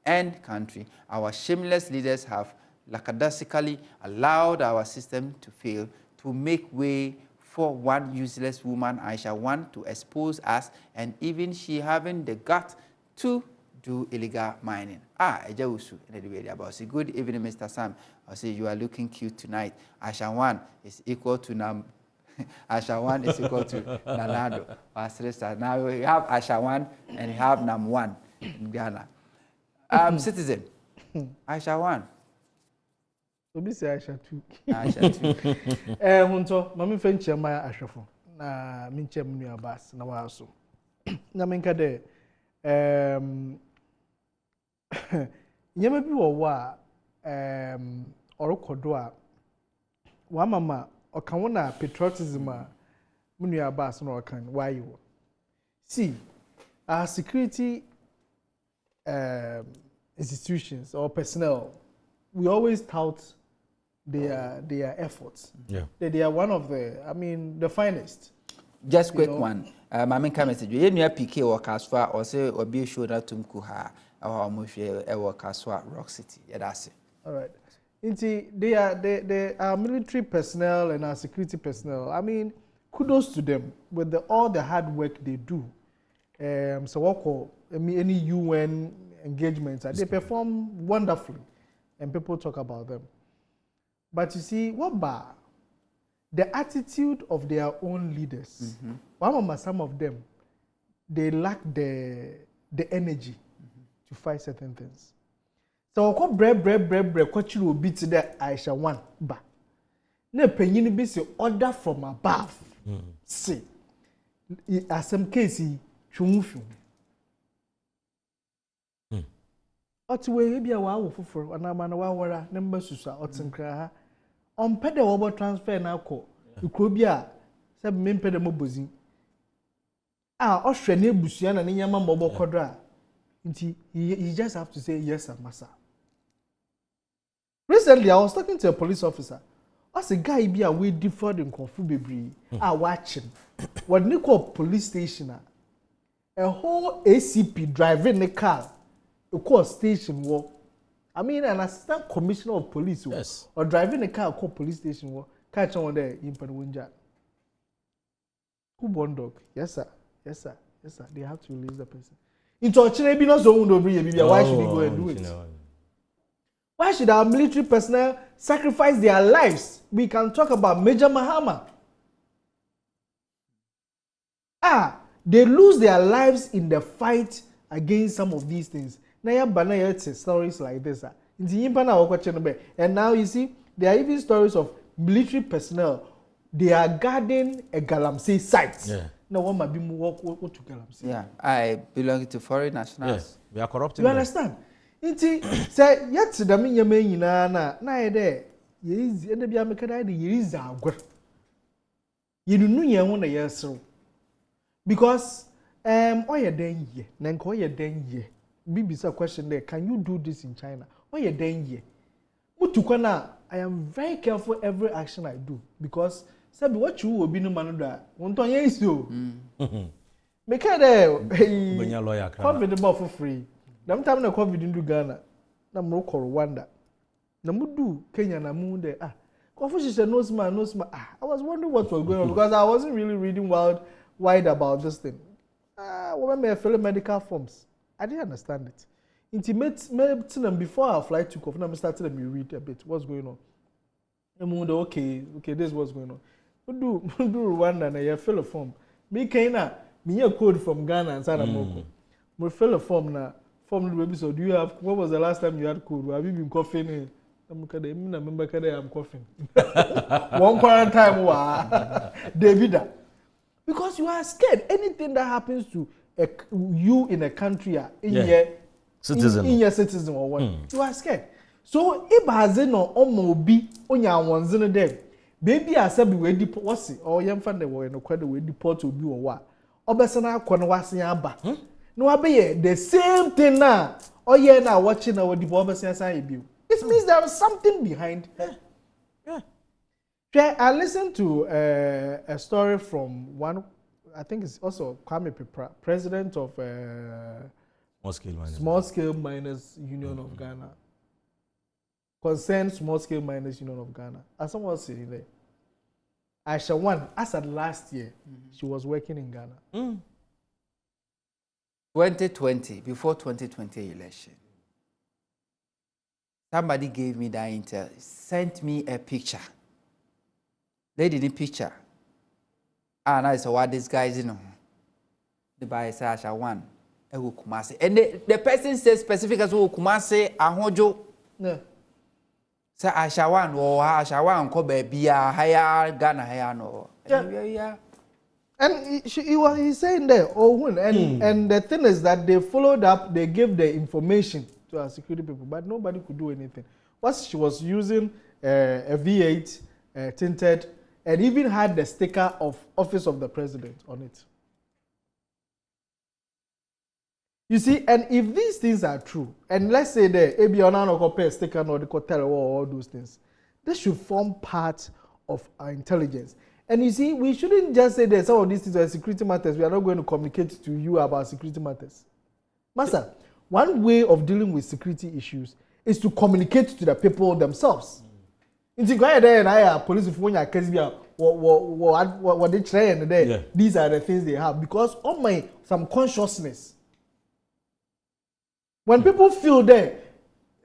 and country. Our shameless leaders have lackadaisically allowed our system to fail to make way for one useless woman, Aisha Huang, to expose us, and even she having the gut to do illegal mining. Ejawusu. Say, good evening, Mr. Sam. I say, you are looking cute tonight. Aisha Huang is equal to Aisha Huang is equal to Nanado. Now we have Aisha Huang and we have Nam 1 in Ghana. Citizen, Aisha Huang. Obi say Aisha 2. Aisha 2. Hunto, mami fenche ma ahwefo. Na minche mnu abas na wa so. Na menka de nyama bi wo wa orokodo a wa mama okanwo na patriotism a mnu abas na okan why you see our security institutions or personnel, we always tout their efforts. Yeah. They are one of the finest. Just quick one. My main message. You know, PK or Kaswa or say or be sure that to Mkuha or Mushi or Kaswa Rock City. Yeah, that's it. All right. They are military personnel and our security personnel. I mean, kudos to them with all the hard work they do. So what call any UN engagements, they perform wonderfully, and people talk about them. But you see, what about the attitude of their own leaders? Some of them, they lack the energy to fight certain things. So what what you will be to the Aisha Huang ba. Ne penyin be say order from above. See, as some cases, chumufu. Otiwe bia wa wo foforo anama na wa wara ne mbasusa otinkra ha ompede wo bo transfer na akọ ikro bia se mempede mo bozin ohwe na ebusua na ne nyama mo bo kodra nti you just have to say yes sir massa. Recently I was talking to a police officer. As a guy bia we differed in konfu bebri watching what they call police station a whole ACP driving the car. A call station war. I mean, an assistant commissioner of police yes. Or driving a car called police station war. Catch on there in Penwinja. Who born dog? Yes, sir. Yes, sir. Yes, sir. They have to release the person. Into a be not so why should we go and do it? Why should our military personnel sacrifice their lives? We can talk about Major Mahama. They lose their lives in the fight against some of these things. Stories like this. And now you see, there are even stories of military personnel. They are guarding a Galamsey site. na wama bi mu wo to Galamsey. Yeah, I belong to foreign nationals. Yes, we are corrupting. You understand? Inti say yet the nyama nyina na ye de ye easy and bia make da ye easy agor. Ye nu ye ho na ye sew. Because oye den ye na nko oye den ye. Bibisa question there, can you do this in China? Oye den ye. Mutukwa na I am very careful every action I do because sabi what you obi no man do wonton ye isi o. Make Benya lawyer COVID about for free. Them time na COVID in Ghana. Na mo ko Rwanda. Na mudu Kenya na mu there. Confucius no man. I was wondering what was going on because I wasn't really reading wide about this thing. When me fill medical forms, I didn't understand it. Intimate me before our flight took off. Now me started to read a bit what's going on. And okay, this is what's going on. Do Rwanda na you fill a form. Me Kenya, me a code from Ghana and South America. We fill a form na. Form the so do you have when was the last time you had cold? Have you been coughing? I'm coughing. One quarantine Davida. Because you are scared. Anything that happens to you in a country in your citizen or one, you are scared. So if Hazino or Mobi on your ones in a day, baby I said we deport what's it or young fan they were in a quite way deport to be or what. Obesana Konwasi Aba. No abe the same thing now. Oh yeah, now watching our developers and it means there is something behind. Yeah. I listened to a story from one. I think it's also Kwame Pepra, president of Small Scale Miners Union of Ghana. Concerned Small Scale Miners Union of Ghana. As someone was saying there, Aisha Huang, as at last year, she was working in Ghana. 2020, before 2020 election, somebody gave me that intel, sent me a picture. Lady in the picture. And I said, what this guy is, the buyer said, Aisha Huang, Kumasi. And the person says specifically, Kumasi, Ahojo. Yeah. Say Aisha Huang, or Aisha Huang, Kobe, Bia, Haya, Ghana, Haya, no. Yeah. And he's saying there, and the thing is that they followed up, they gave the information to our security people, but nobody could do anything. What she was using a V8 tinted, and even had the sticker of Office of the President on it. You see, and if these things are true, and let's say the ABN sticker or the hotel or all those things, they should form part of our intelligence. And you see, we shouldn't just say that some of these things are security matters. We are not going to communicate to you about security matters. Master, one way of dealing with security issues is to communicate to the people themselves. These are the things they have because some consciousness. When people feel that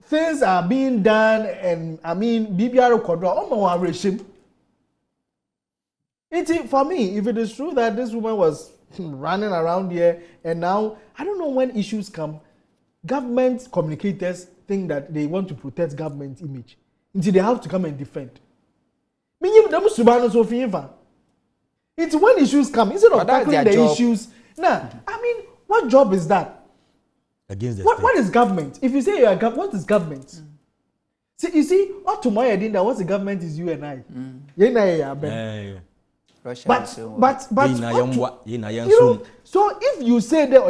things are being done and BBR Kodra, for me, if it is true that this woman was running around here and now, I don't know when issues come, government communicators think that they want to protect government image until they have to come and defend. It's when issues come, instead of tackling the issues. What job is that? Against the what is government? If you say you are what is government? See, you see, what tomorrow what's the government is you and I. But so if you say that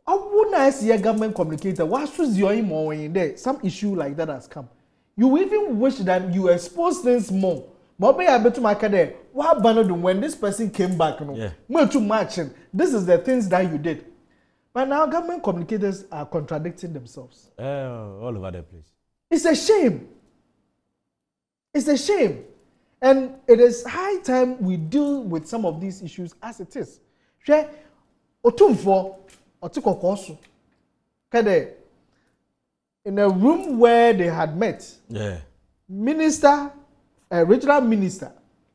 I wouldn't see a government communicator. What should your more in there? Some issue like that has come. You even wish that you expose things more. Maybe I bet to my career. What happened when this person came back? Too much. This is the things that you did. But now government communicators are contradicting themselves. All over the place. It's a shame. It's a shame. And it is high time we deal with some of these issues as it is. In a room where they had met, regional minister,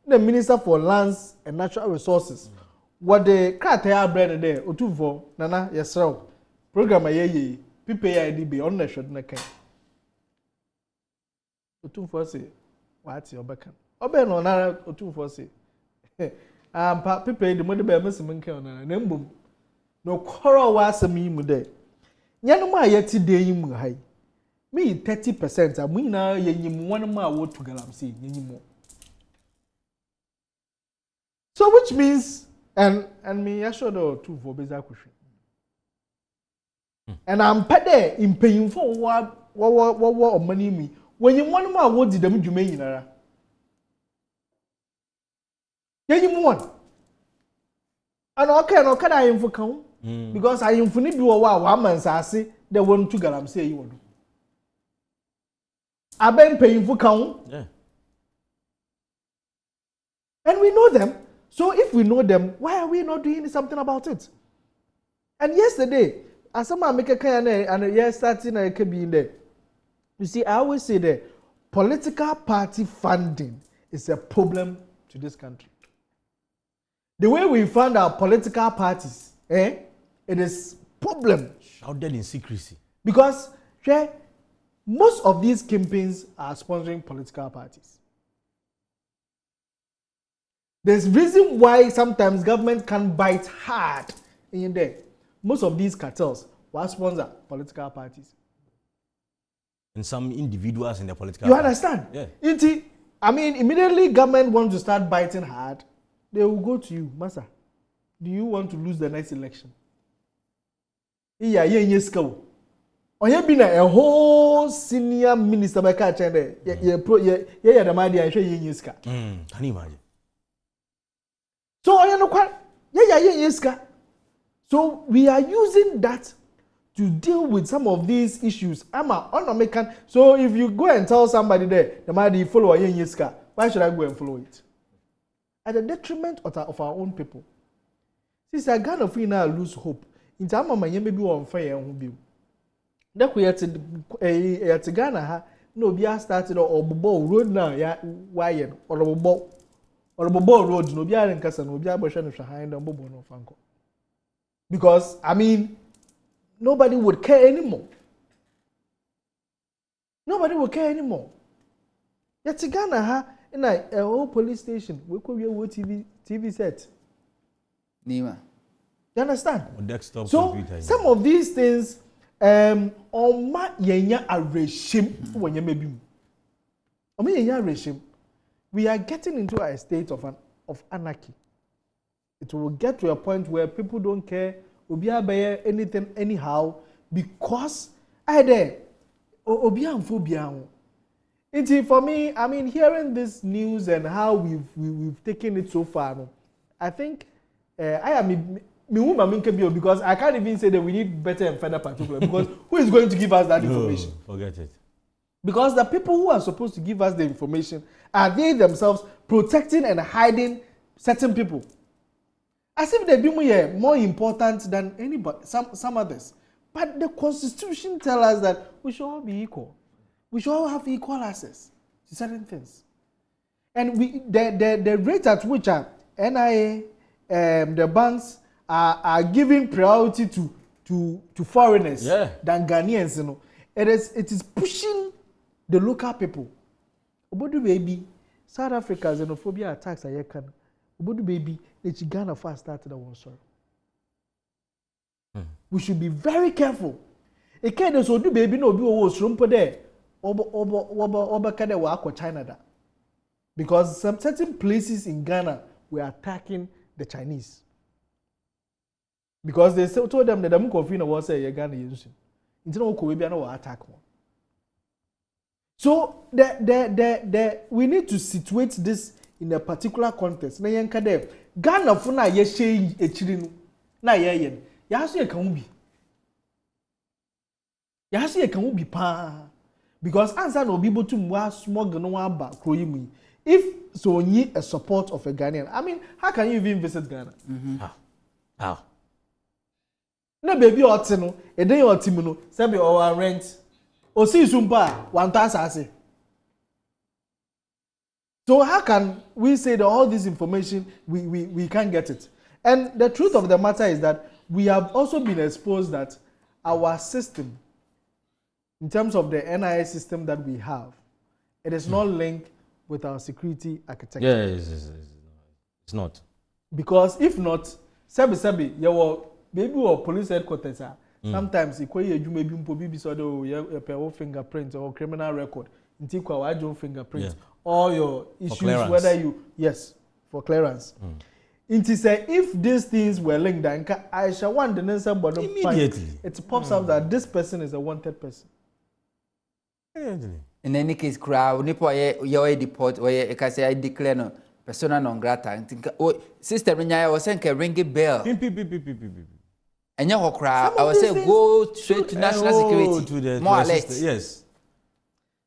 the minister for lands and natural resources, what the criteria brand there, Otumfo, Nana, Yesrao, program a PPIDB on the should not. Otumfo say, what's your back? Obe no nara Otumfo say, people the money be mess men kan na mbom no quarrel wa asemi mu de nyano ma yeti de yim hai me 30% amu na yenyim one ma wo to Galamsey yenyim. So which means and me ashodo two for beza kwhwe. And I'm pede in paying for what money me when you want more what did them dwuma nyinara. Yenyim one. And okay no kada ayemfo kan because ayemfo ni bi wo wa amansase de won to Galamsey yi wodo. Aben paying kan. Yeah. And we know them. So if we know them, why are we not doing something about it? And yesterday, as someone make a kind and yes, starting a be in there. You see, I always say that political party funding is a problem to this country. The way we fund our political parties, it is problem. Shrouded in secrecy. Because most of these kingpins are sponsoring political parties. There's reason why sometimes government can bite hard in there. Most of these cartels will sponsor political parties. And some individuals in the political You party. understand? Yeah. I mean, immediately government wants to start biting hard, they will go to you, Master. Do you want to lose the next election? Yeah, been a whole senior minister by catching there. Yeah, the money I show you. Can you imagine? So I know quite yeah. So we are using that to deal with some of these issues. So if you go and tell somebody there, the money follow a yeska, why should I go and follow it? At the detriment of our own people. Since I Ghana free now lose hope. In time of my maybe on fire and bill. That we at Ghana ha no be started or bobo road now ya why or bobo. Or bobo road no be in Kasa no be abosha no hwahand no bobo no fanko. Because I mean nobody would care anymore. Nobody would care anymore. Yet Ghana ha in a whole police station we could be a TV set. Nima. You understand? Desktop so computer, some of these things on ma yenya a regime when you maybe regime. We are getting into a state of anarchy. It will get to a point where people don't care obia anything anyhow because either obia phobia. For me, I mean, hearing this news and how we've taken it so far, I think I am because I can't even say that we need better and further particular because who is going to give us that information? Forget it. Because the people who are supposed to give us the information are they themselves protecting and hiding certain people. As if they be more important than anybody, some others. But the Constitution tells us that we should all be equal. We should all have equal access to certain things. And the rate at which NIA, the banks are giving priority to foreigners than Ghanaians, it is pushing the local people. Obodu baby, South Africa xenophobia attacks are yakan. Obodu baby, the Ghana fast started a one sorry. We should be very careful. A kind of do baby no be was rumpo there. Oba kade wa akwa China da. Because some certain places in Ghana were attacking the Chinese. Because they told them that the Mukofina was a Ghana using. Until Okowebi no attack one. So we need to situate this in a particular context. Na yanka de Ghana funa ye shey echiri no na ye yen. Ya so ye kan ubi. Ya so ye kan ubi pa. Because answer no be able to mwa smog no one ba kroyimu. If so need a support of a Ghanaian. I mean, how can you even visit Ghana? How? Na baby otino, e den otimu no, say be our rent. Osi sumpa 1000. So how can we say that all this information we can't get it? And the truth of the matter is that we have also been exposed that our system, in terms of the NIA system that we have, it is not linked with our security architecture. Yeah, it's not. Because if not, sabi, maybe or police headquarters are sometimes you maybe be so your fingerprint or criminal record. Until your fingerprint, all your issues, whether you for clearance. It is if these things were linked, then Aisha want the answer, but immediately it pops up that this person is a wanted person. In any case, crowd, nipo ye deport or ye can say I declare no persona non grata. Sister Minya was saying ring a bell. And your crowd, I would say go straight to national security. To the more or less. Yes.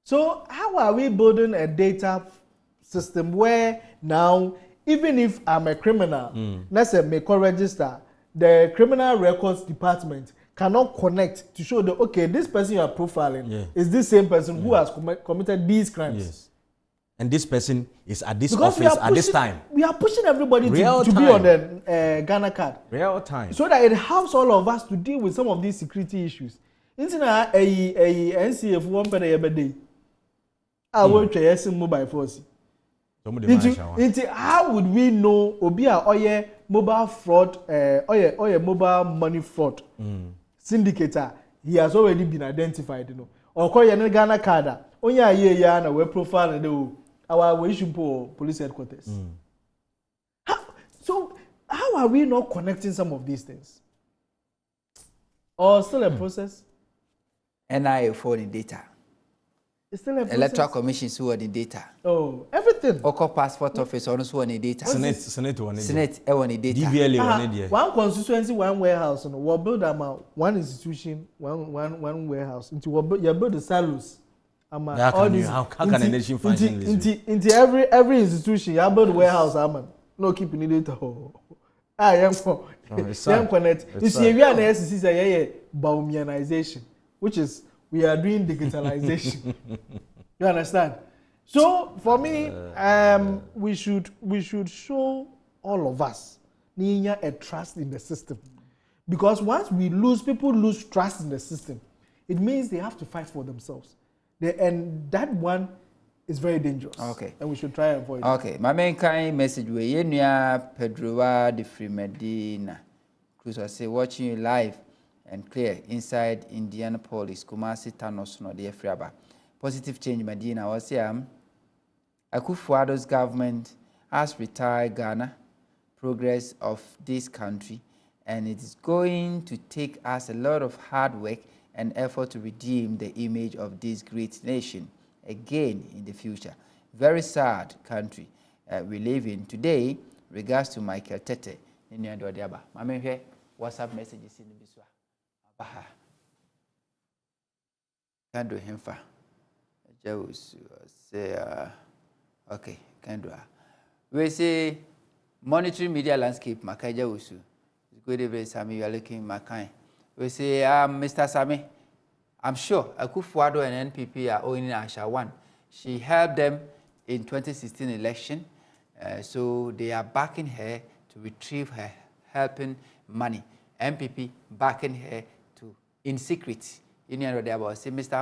So how are we building a data system where now, even if I'm a criminal, let's say make a register, the criminal records department cannot connect to show that okay, this person you are profiling is this same person who has committed these crimes. Yes. And this person is at this office at this time. We are pushing everybody to be on the Ghana card. Real time. So that it helps all of us to deal with some of these security issues. Intina a NCF one per day. I will try mobile force. How would we know Obia Oye mobile fraud, Oye mobile money fraud syndicator? He has already been identified, you know. Or call your Ghana card. Only a year na we profile and our issue for police headquarters. So how are we not connecting some of these things? Or still a process? NIA for the data. It's still a process. Electoral Commission who are the data. Oh, everything. Oko passport office also on the data. Senate on the data. DVLA on the one constituency, one warehouse, and we'll build one institution, one warehouse. Into you build the silos. How can a nation function into every institution? You build warehouse. No keeping it data. I am for connect. You see, we are the SCC Baumianization, which is we are doing digitalization. You understand? So for me, we should show all of us a trust in the system, because once people lose trust in the system, it means they have to fight for themselves. And that one is very dangerous. Okay. And we should try and avoid it. Okay. My main kind message we Yenya Pedroa de Medina. Cruz was say watching you live and clear inside Indianapolis, Kumasi, Thanos, no the Friaba. Positive change, Medina was Akufo-Addo's government has retired Ghana, progress of this country, and it is going to take us a lot of hard work and effort to redeem the image of this great nation again in the future. Very sad country we live in today. Regards to Michael Tete. Mame here, WhatsApp messages in the biswa. Abaha. Can't do him for. Say okay, can do. We say monitoring media landscape. Makaja Usu. Good evening, Sammy. You are looking Makai. We say, Mr. Sami, I'm sure Akufo-Addo and NPP are owning Aisha Huang. She helped them in 2016 election, so they are backing her to retrieve her helping money. NPP backing her to in secret. Say, Mr.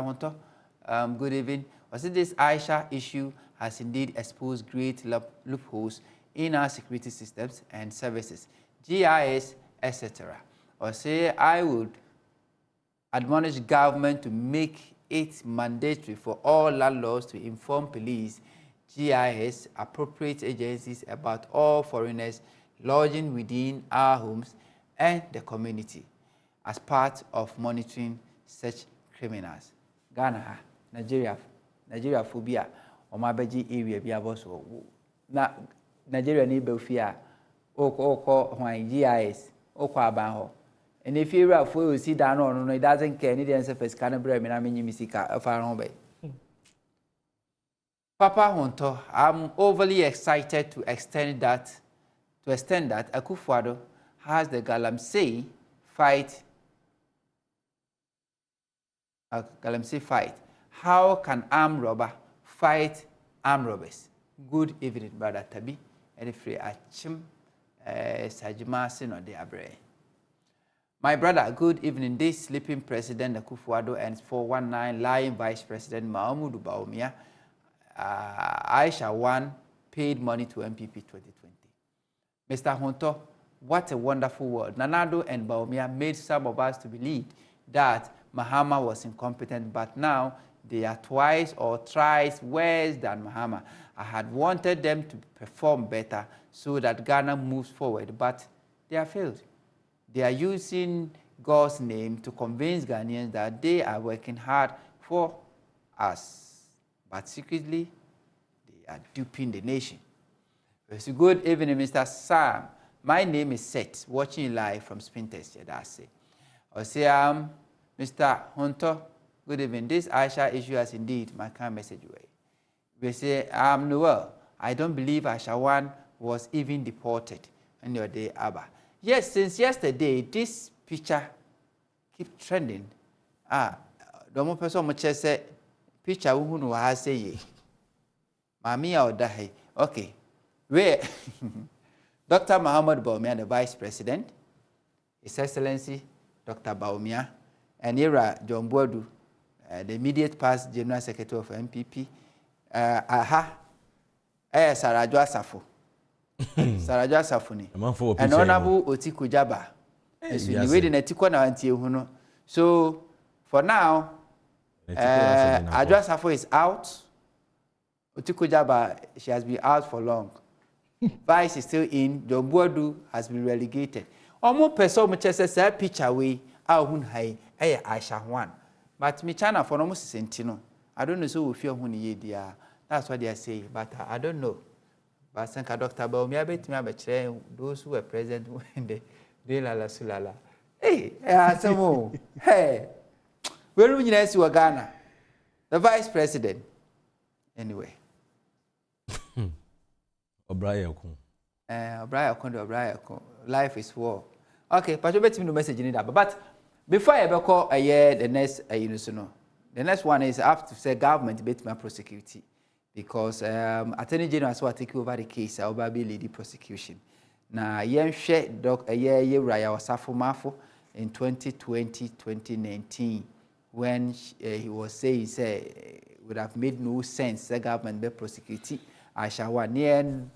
Ahonto, good evening. I say this Aisha issue has indeed exposed great loopholes in our security systems and services, GIS, etc. Or say I would admonish government to make it mandatory for all landlords to inform police, GIS, appropriate agencies about all foreigners lodging within our homes and the community as part of monitoring such criminals. Ghana, Nigeria phobia, or my beji area be about so. Na Nigeria neighbor fear, or GIS, or Kwabanho. And if you're a fool, you see down on it doesn't care any answer for Scanabra, and I mean, you miss a far home bay. Papa Honto, I'm overly excited to extend that Akufo-Addo has the Galamsey fight. How can armed robber fight armed robbers? Good evening, brother Tabi. And if you are Chim Sajima or the Abre. My brother, good evening. This sleeping President Akufo-Addo and 419 lying Vice President Mahamudu Bawumia, Aisha Huang paid money to MPP 2020. Mr. Honto, what a wonderful world. Nanado and Baumia made some of us to believe that Mahama was incompetent, but now they are twice or thrice worse than Mahama. I had wanted them to perform better so that Ghana moves forward, but they have failed. They are using God's name to convince Ghanaians that they are working hard for us, but secretly, they are duping the nation. It's a good evening, Mr. Sam. My name is Seth, watching you live from Spintest. I say, Mr. Hunter, good evening. This Aisha issue has indeed my kind message away. We say, Noel, I don't believe Aisha Huang was even deported in your day, Abba. Yes, since yesterday, this picture keep trending. The more person much say picture who has say Mami or Dahi. Okay. Where Dr. Muhammad Baumia, the Vice President, His Excellency Dr. Baumia, and Ira John Boadu, the immediate past General Secretary of MPP, Sarajwa Safo. Sarajwa Safuni. And Honorable Otiku Jaba. So, for now, Ajwa Safo is out. Otiku Jaba, she has been out for long. Vice is still in. John Boadu has been relegated. Almost person much as a picture away. Aisha Huang. But me China for almost sentino. I don't know so if you're dear. That's what they are saying. But I don't know. But thank Dr. Baumia bet me those who were present when they la sulala. Hey, some hey. Where will you see Ghana? The Vice President. Anyway. O'Brien. Life is war. Okay, but you bet me no message in that. But before I ever call a year, the next, the next one is I have to say government bet me prosecute because Attorney General has take over the case. I will be leading prosecution. Now, yen share a year Raya was Mafo in 2020-2019 when he was saying would have made no sense the government be prosecute Aisha Huang yen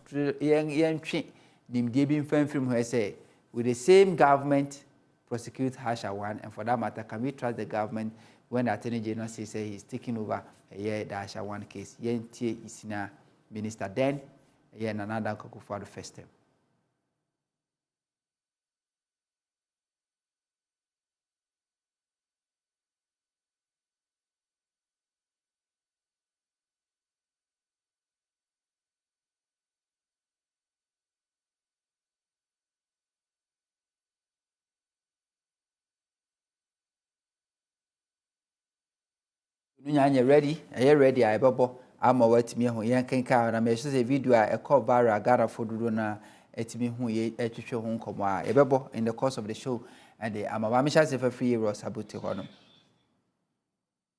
Nimdebin film where say with the same government prosecute Aisha Huang, and for that matter, can we trust the government when the Attorney General says he's taking over the Aisha Huang case? Yen tie isina Minister then yen another for the first time. Are ready? Are you ready? I bubble. I'm away to me who yan can count. I may say video I call Barra Gara for Duna at me who ye at show home come a bubble in the course of the show, and the Amamisha if a free Ross Abuti Honum.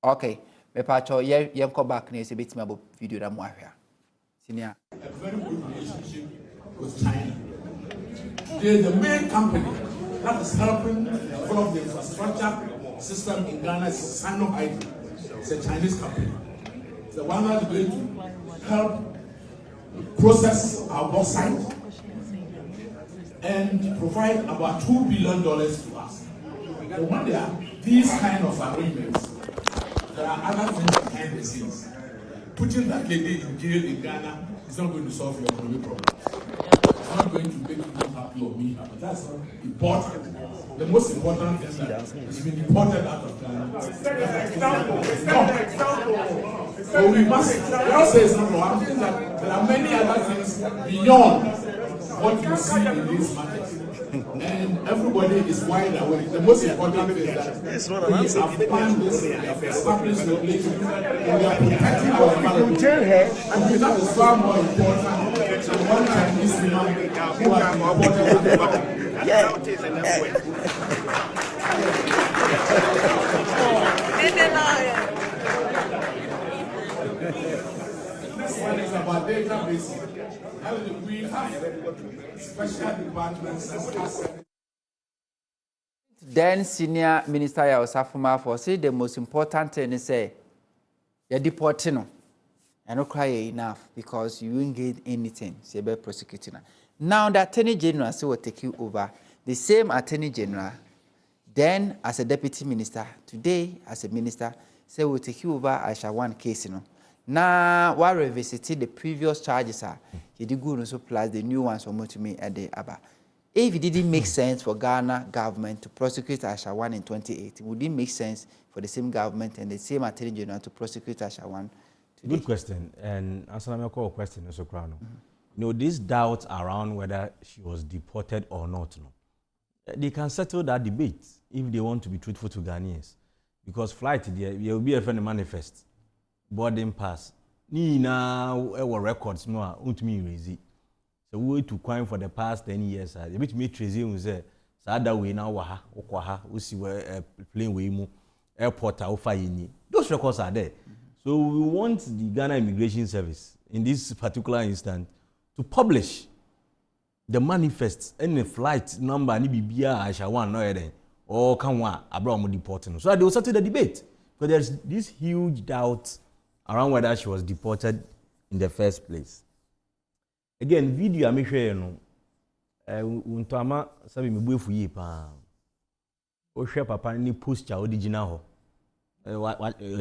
Okay, me patch or yan come back near a bit about video that more here. Senior. A very good relationship with China. They're the main company that is helping develop the infrastructure system in Ghana. Is Sino Hydro. It's a Chinese company. It's the one that's going to help process our bauxite and provide about $2 billion to us. So when there are these kind of agreements, there are other things behind the scenes. Putting that lady in jail in Ghana is not going to solve your economic problems. It's not going to make you happy or me happy. That's not important. The most important thing is that it's been deported out of Ghana. So we must say it's number one thing that there are many other things beyond what you see in these markets. And everybody is wide awake. The most important thing is that we have planned this, established regulation, and we are protecting our environment. And that is far more important than one Chinese man who has been imported out of Ghana. This one is about database. We have special departments. Then Senior Minister Osafuma for say the most important thing is say you're deporting. And not cry enough because you won't get anything. Say by prosecuting. Now the Attorney General will take you over. The same Attorney General, then as a Deputy Minister, today as a Minister, say will take you over Aisha Huang case. Now, while revisiting the previous charges, he did go also plus the new ones for to me at the Abba. If it didn't make sense for Ghana government to prosecute Aisha Huang in 2018, would it make sense for the same government and the same Attorney General to prosecute Aisha Huang today? Good question. And answer my call question also, Crown. You know, these doubts around whether she was deported or not, they can settle that debate if they want to be truthful to Ghanaians. Because flight, there will be a friend manifest, boarding pass. Ni na our records no untumi easy. So we to crime for the past 10 years. A bit me trace we say that way now wa ha okwa ha we see where plane we mu airport ofa yini. Those records are there. So we want the Ghana Immigration Service in this particular instance to publish the manifests and the flight number ni bibia Aisha Huang no eden or can wa abroad deporting. So they will settle the debate because there's this huge doubt around whether she was deported in the first place. Again, video I make sure no untama sabi me buefu yi pa o hwe papa ni posture original ho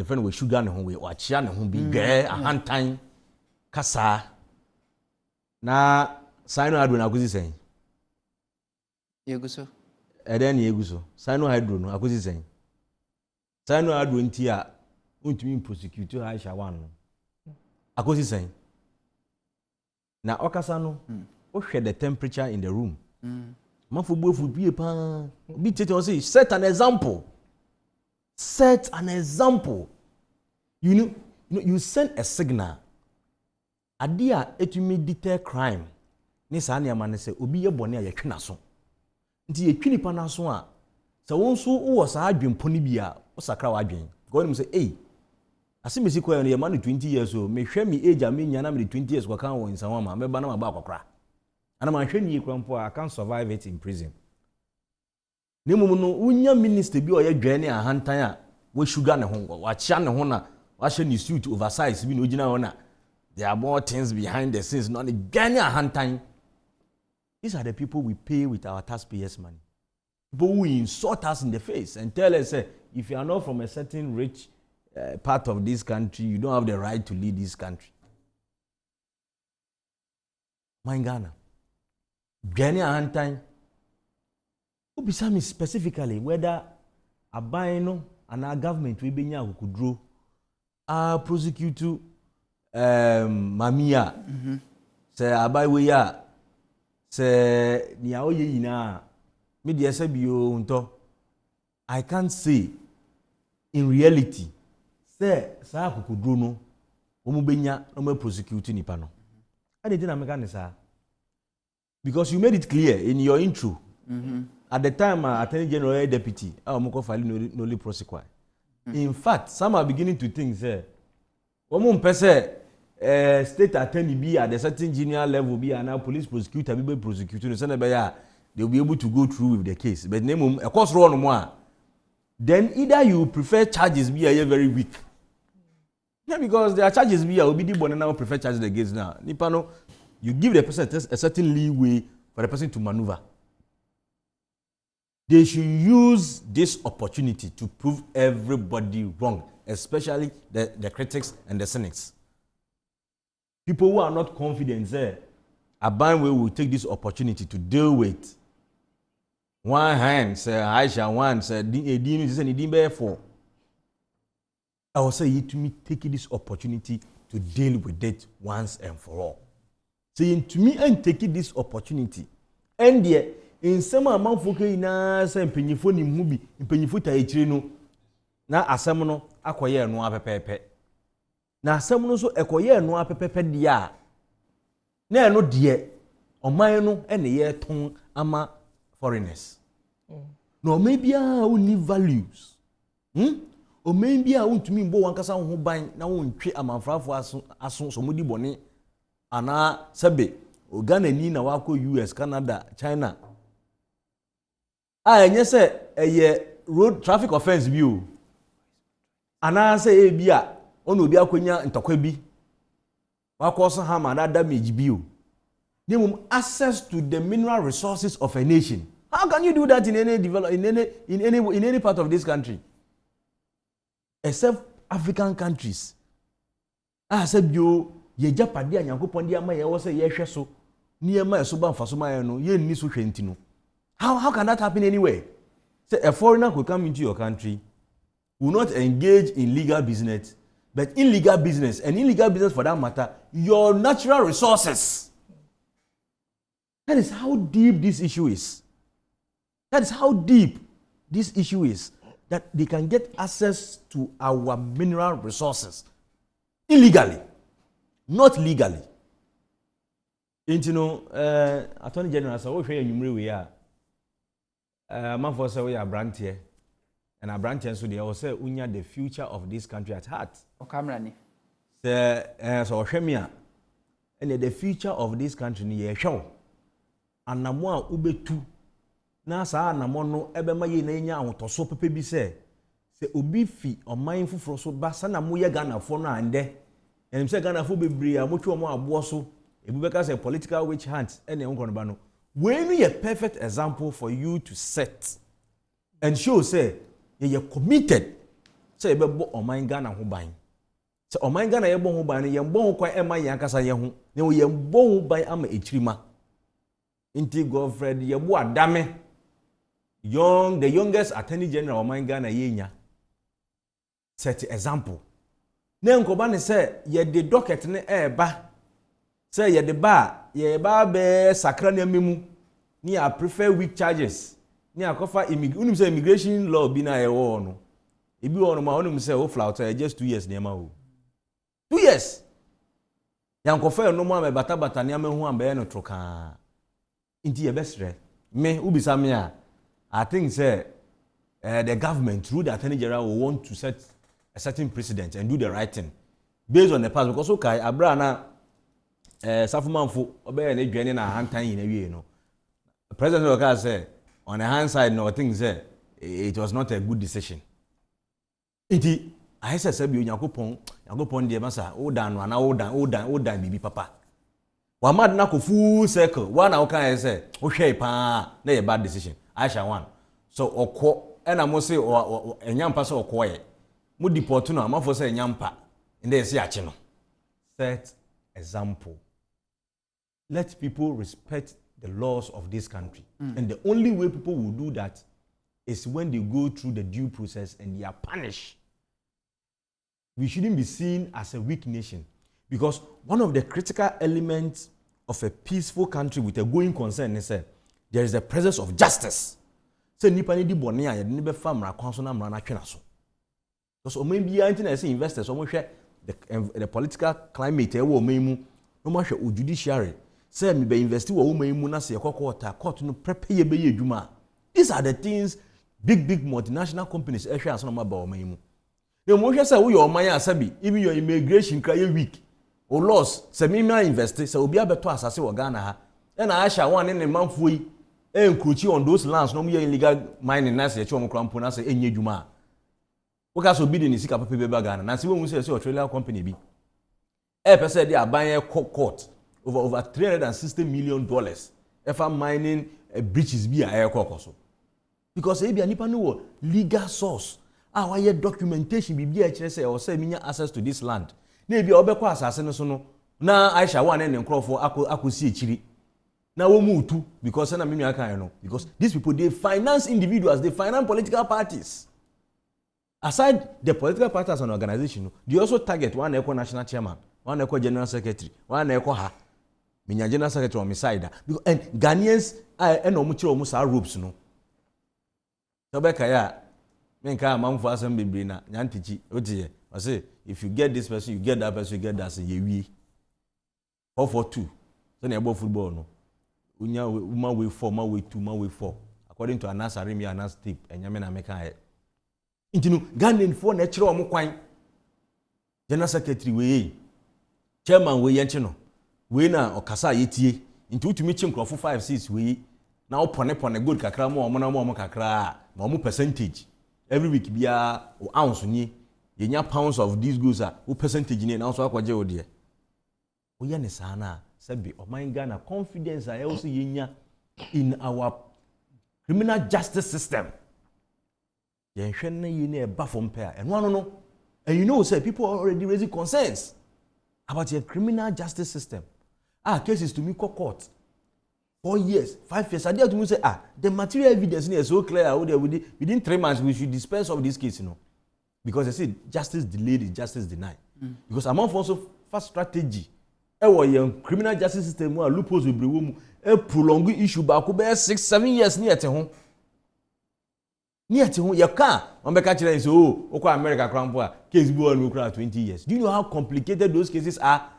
friend we sugar ne ho we wa chia ne ho bi gre ahantan kasa na sino hydro na akuzi sen Yeguso eden yeguso sino hydro no akuzi sen sino hydro nti a untumi prosecute Aisha Huang no akuzi sen na okasa no o hwe the temperature in the room mafo buefu bie pa bi tete o say set an example you know you send a signal adia etumi deter crime ni sa na ma say obi ye bone a yetwe naso nti yetwi nipa naso a se won so wo sa adwempo ni bia o sakra wa adwen go ni say eh asimesi ko ye ma no 20 years o me hwe me age a me nya na me 20 years ko kan wo nsan ma me ba na ma ba akokra ana ma hwe ni krampo I can survive it in prison ne mum no unya minister bi o ye dwane ahantan a wo sugar ne ho wa chia ne ho na wa hwe ni suit oversize bi no gina ho na there are more things behind the scenes not the dwane ahantan. These are the people we pay with our taxpayers money. People who insult us in the face and tell us if you are not from a certain rich part of this country, you don't have the right to lead this country. My Ghana. Dwane ahantan. Who beside me specifically whether a buying and our government will be nya kukudro prosecute mamia say abai we ya say nia oye yina me de say bio unto I can't say in reality say sa kukudro no omu benya no prosecute nipa no ade dey na me kan say because you made it clear in your intro at the time Attorney General Deputy omoko file no prosecute. In fact some are beginning to think say omo mpese state attorney be at a certain junior level be and now police prosecutor be prosecuting so na they will be able to go through with the case but name e course run more then either you prefer charges be very weak. Yeah, because there are charges be will be the one now prefer charges against now nipa no you give the person a certain leeway for the person to maneuver. They should use this opportunity to prove everybody wrong, especially the critics and the cynics. People who are not confident say Abanwe will take this opportunity to deal with one hand say Aisha Huang say Edini say Edimbe for. I will say you to me take this opportunity to deal with it once and for all. Saying to me and take this opportunity and there in some amount for na say mpanyifo ni mu bi mpanyifo ta ekire no na asem no akoye no apepepe na asem no so ekoye no apepepe dia na eno de oman no ene ye ton ama foreigners no maybe we need values o maybe a untumi mbo wankasa ho ban na wontwe amanfrafo aso so mudi bone ana sebe o Ghana ni na wako US Canada China enye say road traffic offense bi o ana say e bia ono obi akonya ntokwa bi wako so ha ma na damage bi o access to the mineral resources of a nation. How can you do that in any part of this country? Except African countries. I said you Japadi and Yankopondia Maya was a yeshaso near my suban for Sumayano, ye nisu shentino. How can that happen anyway? Say a foreigner could come into your country, will not engage in legal business, but illegal business, and illegal business for that matter, your natural resources. That is how deep this issue is. That is how deep this issue is. That they can get access to our mineral resources illegally, not legally. And you know, Attorney General, so we are man for say we are brand here, and a brand here so they also say we the future of this country at heart. O camera ni. So Shemia, and the future of this country ni show. And namwa ubetu. Na saa na mono ebe ma ye na nya ahotoso pepe bi se obi fi oman fufuro so ba sa na mo ye Ghana fo no ande enim se Ghana fo bebri a mo twa mo abo so ebi beka say political witch hunt ene nkono ba no we no ye perfect example for you to set and show say ye committed say be bo oman Ghana ho ban say oman Ghana ye bo ho ban no ye bo ho kwan e ma ye akasa ye ho ne ye bo ho ban ama echirima inti Godfred ye bo adame the youngest Attorney General of Ghana yenya set example. Ne nkoba ne say ye the docket ne eba say ye the ba be sakra ne memu ni I prefer weak charges ni akofa immigration law bi na ye wo no ebi wo no ma onum say o flout just 2 years ne ma wo 2 years yankofa no mo am bata ne amahu am be no troka inti ye besre me ubisa me a I think say the government through the Attorney General will want to set a certain precedent and do the right thing based on the past because okay abra na safumanfo obey na dwane na hantan yin awie no president Oka say on the hand side no things say it was not a good decision iti I say bi Yakopon de masa o dan no na o dan bibi papa wa mad na ko full circle one Oka say o hwe pa na a bad decision Aisha Huang. So oko ena mo say enyampa so oko ye. Mo deport no amafo say enyampa. Inde say achi no. Set example. Let people respect the laws of this country. And the only way people will do that is when they go through the due process and they are punished. We shouldn't be seen as a weak nation because one of the critical elements of a peaceful country with a going concern is there is the presence of justice. Say nipa ni di bone a yede ne be fa mra kwan so na mra na twena so. Because oman bia anti na say investors omo hwe the political climate e wo oman mu no mo hwe o judiciary say me be invest wo oman mu na say ekokota court no prepare ye be ye adwuma. These are the things big multinational companies e hwe aso no ba oman mu. E mo hwe say wo your oman asabi even your immigration cry weak. O loss say me invest say obi abeto asase wo Ghana ha. E na Aisha Huang ne manfo yi encroach on those lands no more illegal mining na say chom krampo na say enye dwuma wo ka so bi de ni sika papa be ba Ghana na say won say Australian company bi person dey aban court over $360 million efa mining breaches bi a so because e bi anipa no legal source why documentation bi a kire say o say minya access to this land na e bi obekọ asase no so no na Aisha Huang ne nkrofo akosi ekiri na wo mutu because na me aka no because these people they finance individuals, they finance political parties. Aside the political parties and organization, they also target one eco national chairman, one eco general secretary, one eco ha. Minya general secretary on my side. And Ghanaians and omuchiro omusa ropes no. So beka ya menka amamfo asem bebre na nyantichi otiye. I say if you get this person, you get that person, you get that say yewi. 4-4-2. So na ebo football no. Unya uma way 4, ma way 2, ma way 4 according to Anas Arimi Anas tip enyame na meka e intinu Ghanaian for na kire omo kwan general secretary we chairman we yenche no we na okasa yetie intu utumi chi nkrofo 5-6 we na opone good kakra mo omo na mo kakra ma omo percentage every week bia ounce ni yenya pounds of these goods a o percentage ni na so akwaje o de o ye ne sana sabi o man Ghana confidence I also yenya in our criminal justice system. Yen hwenna yi na e ba from pair. And one no. And you know say people are already raising concerns about your criminal justice system. Cases to me court. 4 years, 5 years. I dare to say, the material evidence is so clear. Within 3 months, we should dispense of this case, because I said justice delayed is justice denied. Because among also first strategy, criminal justice system loopholes will be a prolonged issue back 6-7 years near to home. Near to home, you can't. I'm back actually say, America crown case will 20 years. Do you know how complicated those cases are?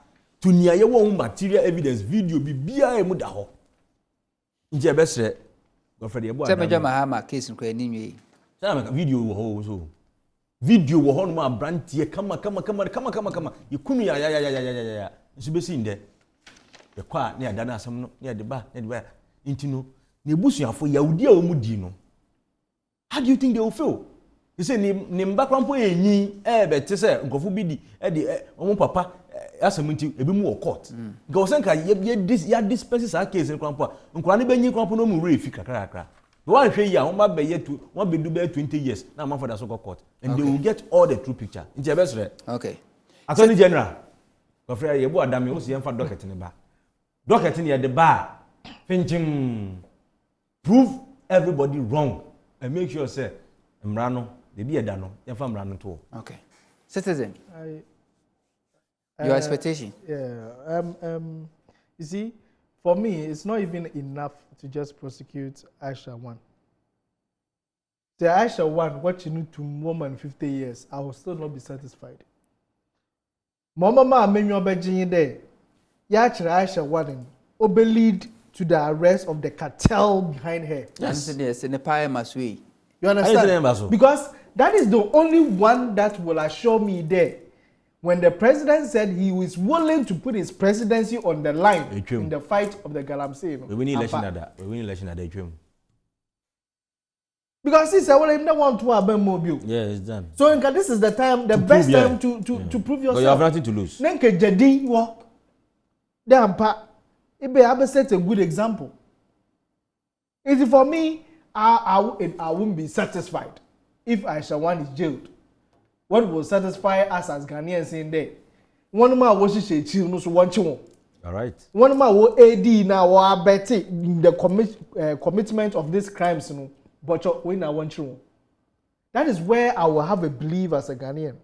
To near your own material evidence, video be BIA mudaho. Inje besre Godfrey Ebo Adam. Tell me Mahama case nkwa ninwe. Tell me video wo ho so. Video wo ho no ma brantie kama. Ye kunu ya. Nso besi nde. Ye kwa na ya dana asam no, na de ba. Intino, na ebusuafo Yahudi a omudi no. How do you think they will feel? You say ni mbakrampo enyi bete se nkofo bi di de omo papa asamunti ebi mu court. Go senka ya dispenses our case nkrampo. Nkra ne benyi nkrampo no mu refi kakrakra. The one hwe ya won be yetu won be do be 20 years na man for the so court and they will get all the true picture. Nje besre. Okay. Attorney General. Godfrey Ebo Adam o se emfa docket ne ba. Docket ne de ba. Finchim prove everybody wrong and make sure say mrano the be edano emfa mrano to. Okay. Citizen. Your expectation? Yeah. You see, for me, it's not even enough to just prosecute Aisha Huang. The Aisha Huang, what you need to more than 50 years, I will still not be satisfied. Mama Amenyo Bejini there, Yachira Aisha Huang, will lead to the arrest of the cartel behind her. Yes, in the pie masui. You understand? Because that is the only one that will assure me there. When the president said he was willing to put his presidency on the line in the fight of the Galamsey. We win election at that. We win election at that. Because he said, well, I don't want to have a mobile. Yeah, it's done. So this is the time, the best time to prove yourself. You have nothing to lose. Nenke jadi wo. Dampa. Ebe have set a good example. It's for me, I won't be satisfied if Aisha Huang is jailed. What will satisfy us as Ghanaians in there? One man was she chill no so one chill. All right. One man will AD now or betty in the commitment of these crimes, but we now want chill. That is where I will have a belief as a Ghanaian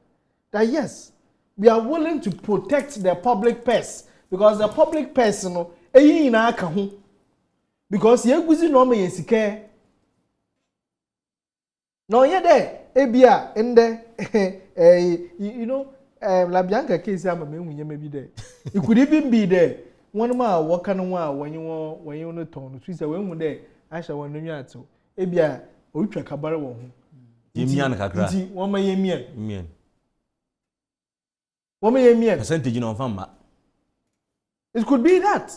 that yes, we are willing to protect the public purse because the public purse, because ye guzi no me yesike. No ye there, ebia in there. You know, La Bianca case maybe there. It could even be there. One more walk on one when you on the tone. She said, when there, I shall want to to. Ebia, Ultra Cabara. Yemian Kakra. One may yemian. One may yemian. Percentage in Fama. It could be that.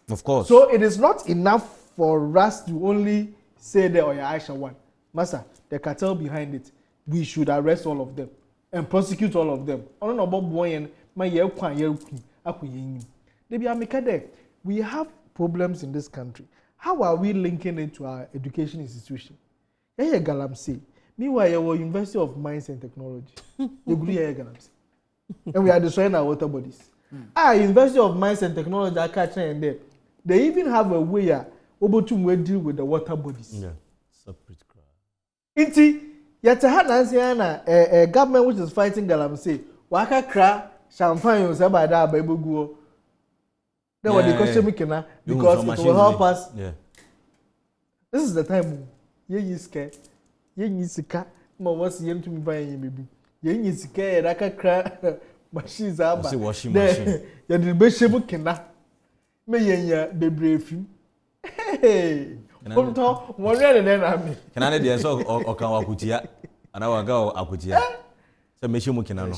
Of course. So it is not enough for us to only say there or Aisha Huang. Master, the cartel behind it. We should arrest all of them and prosecute all of them. I don't know about boy and my we have problems in this country. How are we linking it to our education institution? Yeah, Galamsey. Meanwhile, your University of Mines and Technology. You agree, Galamsey. And we are destroying our water bodies. University of Mines and Technology are catching and there. They even have a way to deal with the water bodies. Yeah, separate crowd. Yet a government which is fighting Galamsey, waka cra champagne was about that baby go. Then what they question me because it will help us. Yeah. This is the time. Ye scared. Ye sika. Ma was yen to me buying baby. Ye scared. I can cry. Machines are bad. Washing machine. Ya the best kena. Me ye be brave. Hey. Come to one then I mean. Can I do so or can Wakutia? And I will go Akutia. So Meshimukinano.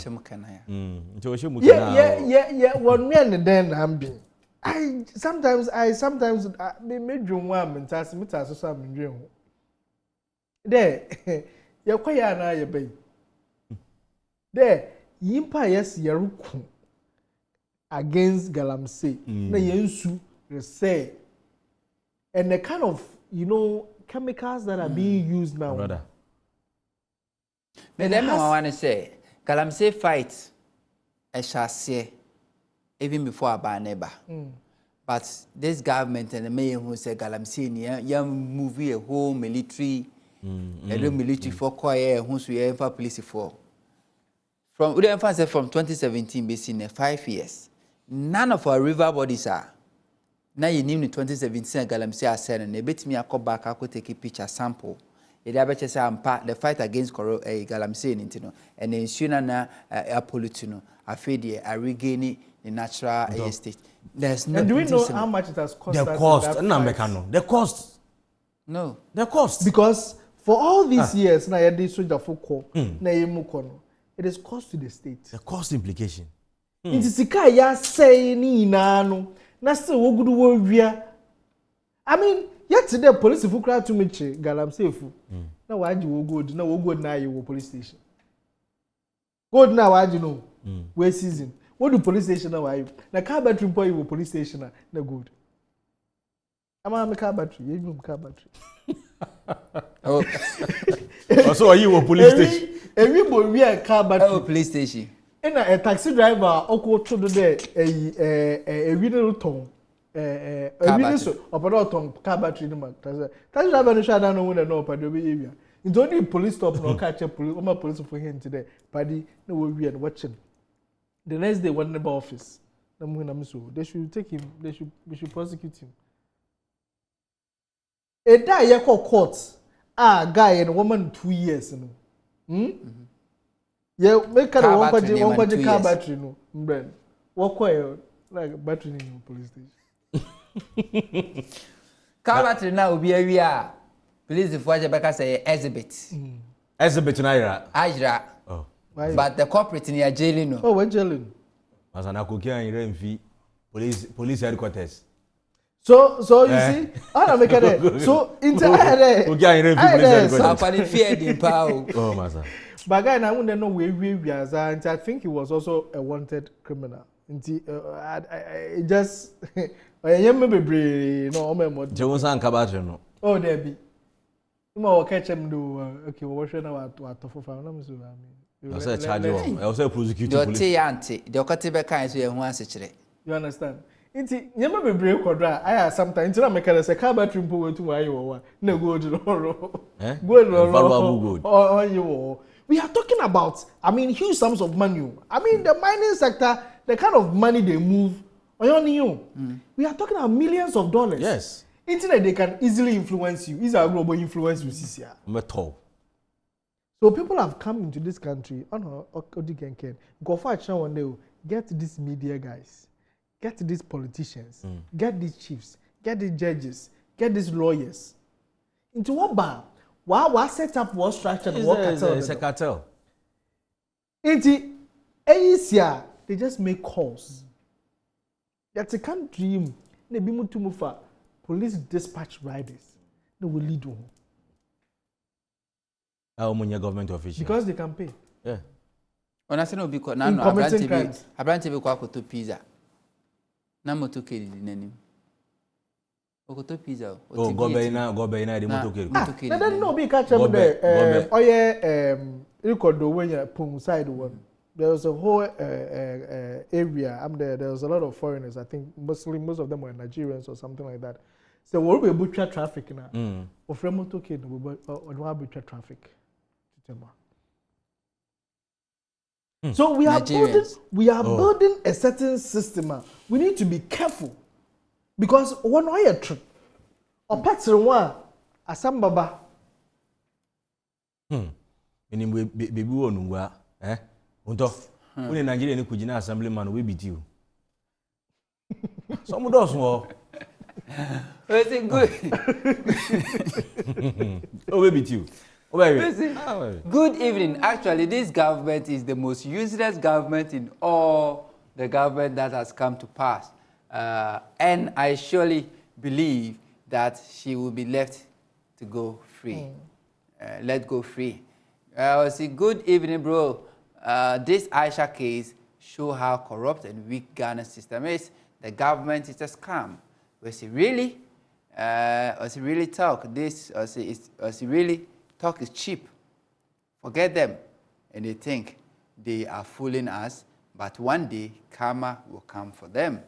Yeah. One then I'm being. I sometimes me dream one and task me task some dream. There, you're quite an eye, baby. There, Yimpa, yes, Yaruku. against Galamsey. Na yensu say, and the kind of chemicals that are being used now. Brother. Me let me want to say, Galamsey fight a chassis even before a neighbor. But this government and the mayor who say Galamsey, young movie a whole military, a real military for choir, who's we ever police for. From 2017, basically 5 years. None of our river bodies are. Now you name the 2017 Galamsey are said, and they bet me I come back, I could take a picture sample. The fight against Galamsey, and the Sunana Apolituno, a fade, a regain the natural estate. There's no. And do we know how much it has cost? The cost, the cost. No. The cost. Because for all these years, na yedi soldier foko, na yemukono, it is cost to the state. The cost implication. Inti sika ya say ni inano, na still wogudu wo wia. I mean, yesterday police fu kra to me che Galamsey fu. Na waji wo gold na ye wo police station. Gold na waji no. We season. What do police station na why? Na car battery boy wo police station na good. Ama me car battery, you car battery. Oh. So are you a police station? Every boy we a car battery. Oh, police station. And a taxi driver oko to there a winner ton a winner so opera ton car battery no man. Taxi driver no shada no win no pa do be area. It's only police stop no catch police o police for him today. Paddy no we and watching. The next day one neighbor office. They should take him, we should prosecute him. A guy you call court. Guy and a woman 2 years, Yeah, make a one car battery, no, Brand. Walk quiet like battery in your police station. Car battery now will be a real. Police if watch back say exhibit. Exhibit Aisha. Oh. But the corporate in your jailing. No. Oh, we're jailing. As an Akukia in fee, police headquarters. So you see, I don't make it. So into Oh, master. But guy, I wouldn't know where we are. And I think he was also a wanted criminal. I just, I remember no. Jones and Cabajo, no. Oh, there be. You will catch him do. Okay, we're showing out to our top of our numbers. I said, charge you. I was a prosecutor. Your tea auntie, the Okatibe kind of one situation. You understand? Inti nyama bebree kodra I sometimes na make say car battery mpo wetu wa yo na gold loro gold loro oh you we are talking about huge sums of money. The mining sector, the kind of money they move we are talking about millions of dollars. Yes, internet they can easily influence you. Is a global influence you see here. Metal. So people have come into this country go for a one day get these media guys. Get these politicians, get these chiefs, get these judges, get these lawyers. Into what bar? What set up, what structure, what cartel? It's a cartel. Into Asia, they just make calls. That's a country. They be moved to move for police dispatch riders. They will lead you. How many government officials? Because they can pay. Yeah. On a seno because now I brand to be to pizza. Namo to kill the name. Okoto pizza. Oh, go by now, the motor. I don't know, be catch up there. Oh, yeah, you could do when you're pung side one. There was a whole area. There was a lot of foreigners. I think most of them were Nigerians or something like that. So we'll be butcher traffic now. Or from motor kid, or butcher traffic. So we are building a certain system. We need to be careful because one way a trip or pets one asam baba. Meaning baby won't Unto when in Nigeria ni kujina assemblyman we beat you. Some does more. Is it good? Oh, we beat you. Good evening. Actually, this government is the most useless government in all the government that has come to pass. And I surely believe that she will be left to go free. Let go free. See, good evening, bro. This Aisha case show how corrupt and weak Ghana's system is. The government is a scam. Was he really? Was he really talk? This was he really talk is cheap. Forget them, and they think they are fooling us. But one day, karma will come for them.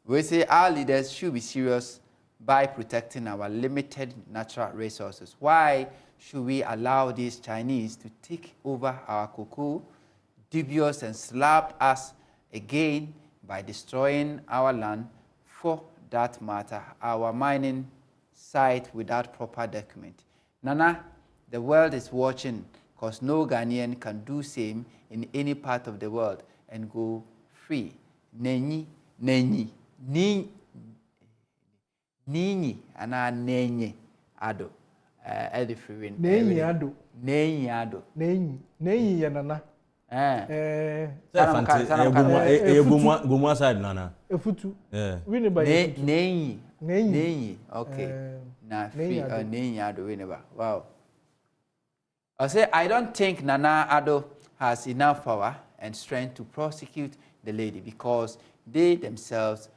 We say our leaders should be serious by protecting our limited natural resources. Why should we allow these Chinese to take over our cocoa, dubious and slap us again by destroying our land, for that matter, our mining site without proper document? Nana, the world is watching, because no Ghanaian can do same in any part of the world and go free. Nenyi, Nini, ana nenye ado. Edi free. Nenyi ado. Nenyi ado. Nenyi yanana. Gumwa side nana. Efutu. Wini ba Nenyi. Okay. Na free nenyi ado whenever. Wow. I say I don't think Nana Ado has enough power and strength to prosecute the lady, because they themselves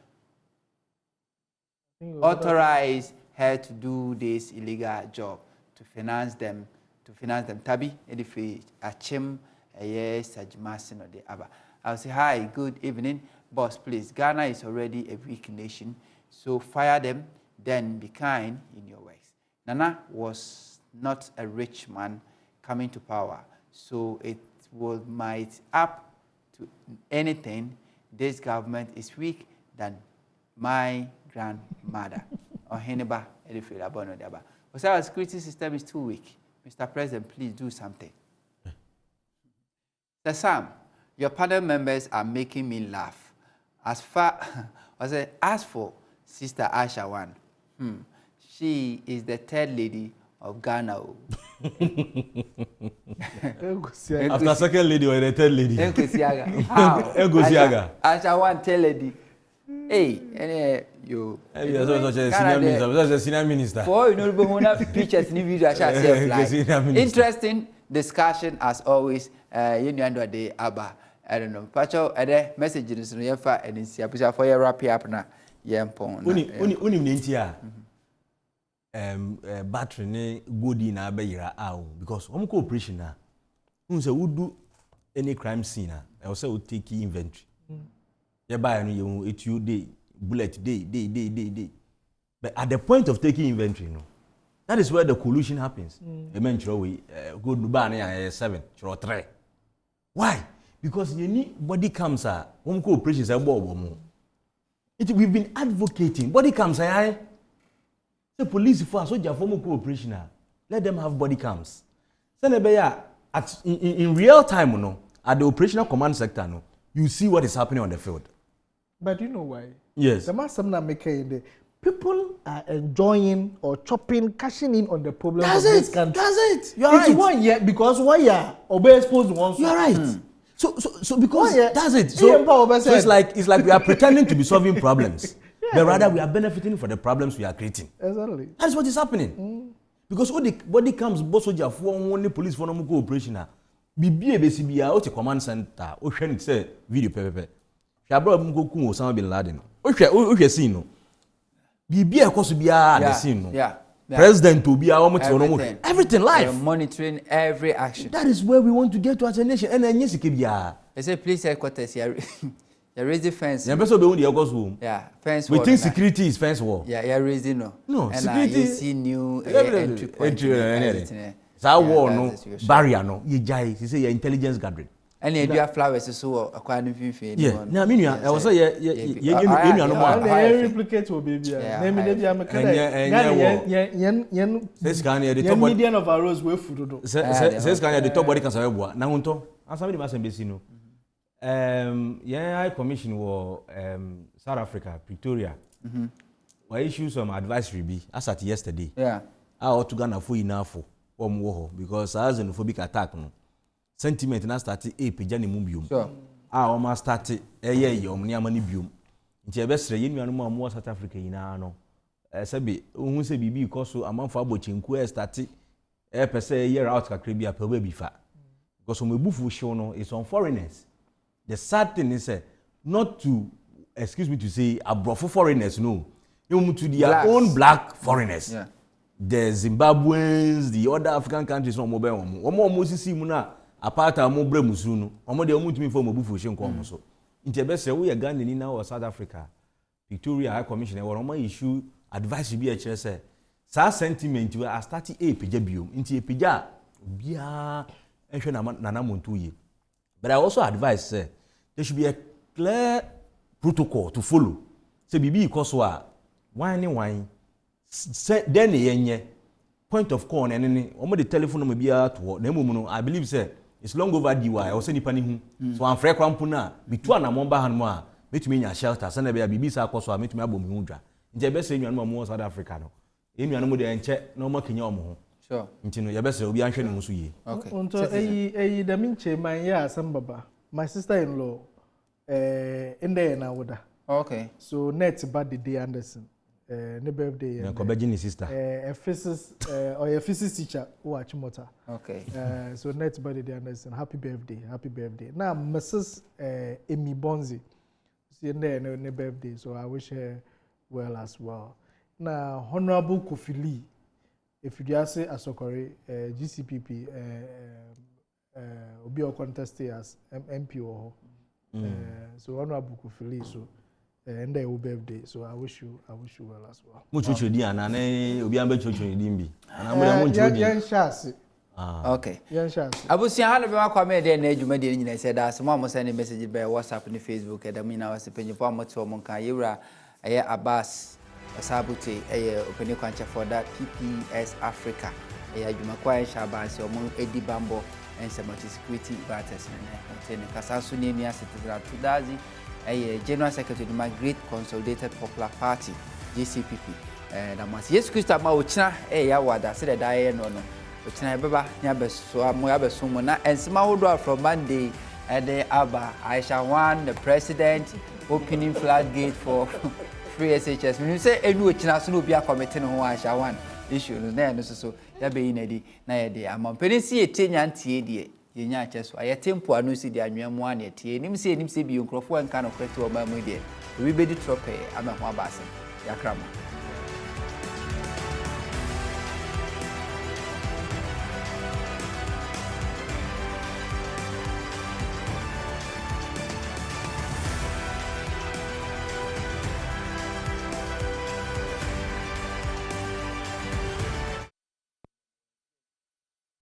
authorize her to do this illegal job to finance them. Tabi edifi achim yes sajmasin or the aba. I'll say hi, good evening, boss. Please, Ghana is already a weak nation, so fire them. Then be kind in your ways. Nana was not a rich man coming to power, so it might up to anything. This government is weak than my grandmother. Or Heneba Edifil Abono Daba. Because our security system is too weak. Mr. President, please do something. The Sam, your panel members are making me laugh. As for Sister Aisha Huang, she is the third lady of Ghana. After second lady or the third lady? How? Aisha Huang, third lady. Hey, you. A senior minister. For you know, pictures, new video, interesting discussion as always. You know, the Abba. I don't know. Pacho, a message in the Yefa and in Siapusa for your wrap up now. Yampon. Battery ne good in Abayra because one cooperation now. Unse would do any crime scene. I also would take inventory. You buy you day, bullet day. But at the point of taking inventory, that is where the collusion happens. A man throw good Dubania 7 or 3. Why? Because you need body cams are one cooperation is a bob. We've been advocating body cams. The police for a soldier form of cooperation. Let them have body cams. In real time, at the operational command sector, you see what is happening on the field. But you know why? Yes. The master making the people are enjoying or chopping, cashing in on the problem of this country. That's it. You're right. It's 1 year because 1 year obey exposed once. You're right. So because that's it. So it's like we are pretending to be solving problems. But rather we are benefiting for the problems we are creating. Exactly. That's what is happening. Because when the body comes, both soldier for only police for no cooperation. BBA out the command center. Ocean say video pepe. Shabro Mgo Kumo Osama bin Laden. Oche see no. BBA course be the scene. Yeah. President to be our everything life. Monitoring every action. That is where we want to get to as a nation. And then yes, I say police headquarters here. You raise the fence. Yeah, fence. We think security is fence wall. Yeah, you're raising no. No, and security. You see new entry point. That wall no barrier no. You jai. You say your intelligence gathering. And you do flowers so acquiring fee. Yeah. Now I mean I was say you replicate to baby. Name Says Kanye the top median of our rose way food. Says Kanye the top body can say boa. Na hunto. Asami must be no. I commission was South Africa, Pretoria. We issued some advisory be as at yesterday. Yeah. I ought to Ghana for enough for because as an phobic attack no sentiment na started pejani mubium. Sure. Almost started yom near money bium. Nti ebesre yenu anu mo South Africa ina no. Sabi ohun se bibi because so amanfo abochinku started per se year out kakra bi apewe bifa. Because we bufu show no is on foreigners. the sad thing is not to, excuse me to say, abrofo foreigners, no. You to their own black foreigners. Yeah. The Zimbabweans, the other African countries, no mobile. Almost see muna aparta mo bre musunu. Omo de omo tumi for mo bufu hye nko so. Nti ebe se we Ghana ni na or South Africa. Victoria High Commissioner we omo issue advice bi e kire say sa sentiment we are starting page biom. Nti page bia ehwe na montu ye. But I also advise say there should be a clear protocol to follow. Say bibi ikoso wine then yenye point of call and omo the telephone number bia to na emom no I believe say it's long overdue I also nipa ni hu so am frɛ kwampo na bitu anamomba han mo a betumi nya shelter sana bia bibi sa akoso a betumi abom hu dwa nje be se nnuano mo South Africa no nnuano mo de enche na omo kenya omo ho sure nti no ye be se obi anhwe ne ho so ye okay unto eyi da minche man ya asambaba my sister-in-law in there na woda okay so net birthday Anderson ne birthday na ko beji ni sister a physics or a physics teacher who Achimota okay so net birthday Anderson happy birthday now Mrs. Emi Bonzi see there ne birthday so I wish her well as well now Honorable Kofi Lee if you just say Asokore GCPP obi o contest as MP or so Honorable Kofi Lee so and their birthday so I wish you well as well. Muchuchu di ana na obi an be chuchu di mbi ana mo de muchu di yan shasi okay yan shasi abusia ha no be makwa me de na adwuma de nyina se da so mo send message by WhatsApp ni Facebook e da mi na wase penyi fo amoto mo kan yewra eye Abbas Sabute eye openi kwancha for that PPS Africa eye adwuma kwa en Abbas o mo edi bambo en semati security batters na ne kasa so ne ni asitira 2000 General Secretary of the Great Consolidated Popular Party GCPP na mas Yesu Kristo ma ochina ya wada se da ya no ochina beba nya beso mo ya beso mo na ensema hodo from Monday the Aba Aisha Huang the president opening floodgate for free SHS we say enu ochina so no bia committee no ho Aisha Huang issue no na so ya be yin adi na ya de amampeni si etenya ntie die yenya acheso aye tempo anu si de anwemu an etie nim se bi nkrofo enka no kwete o ma mu de we be di trope ama ho abase yakrama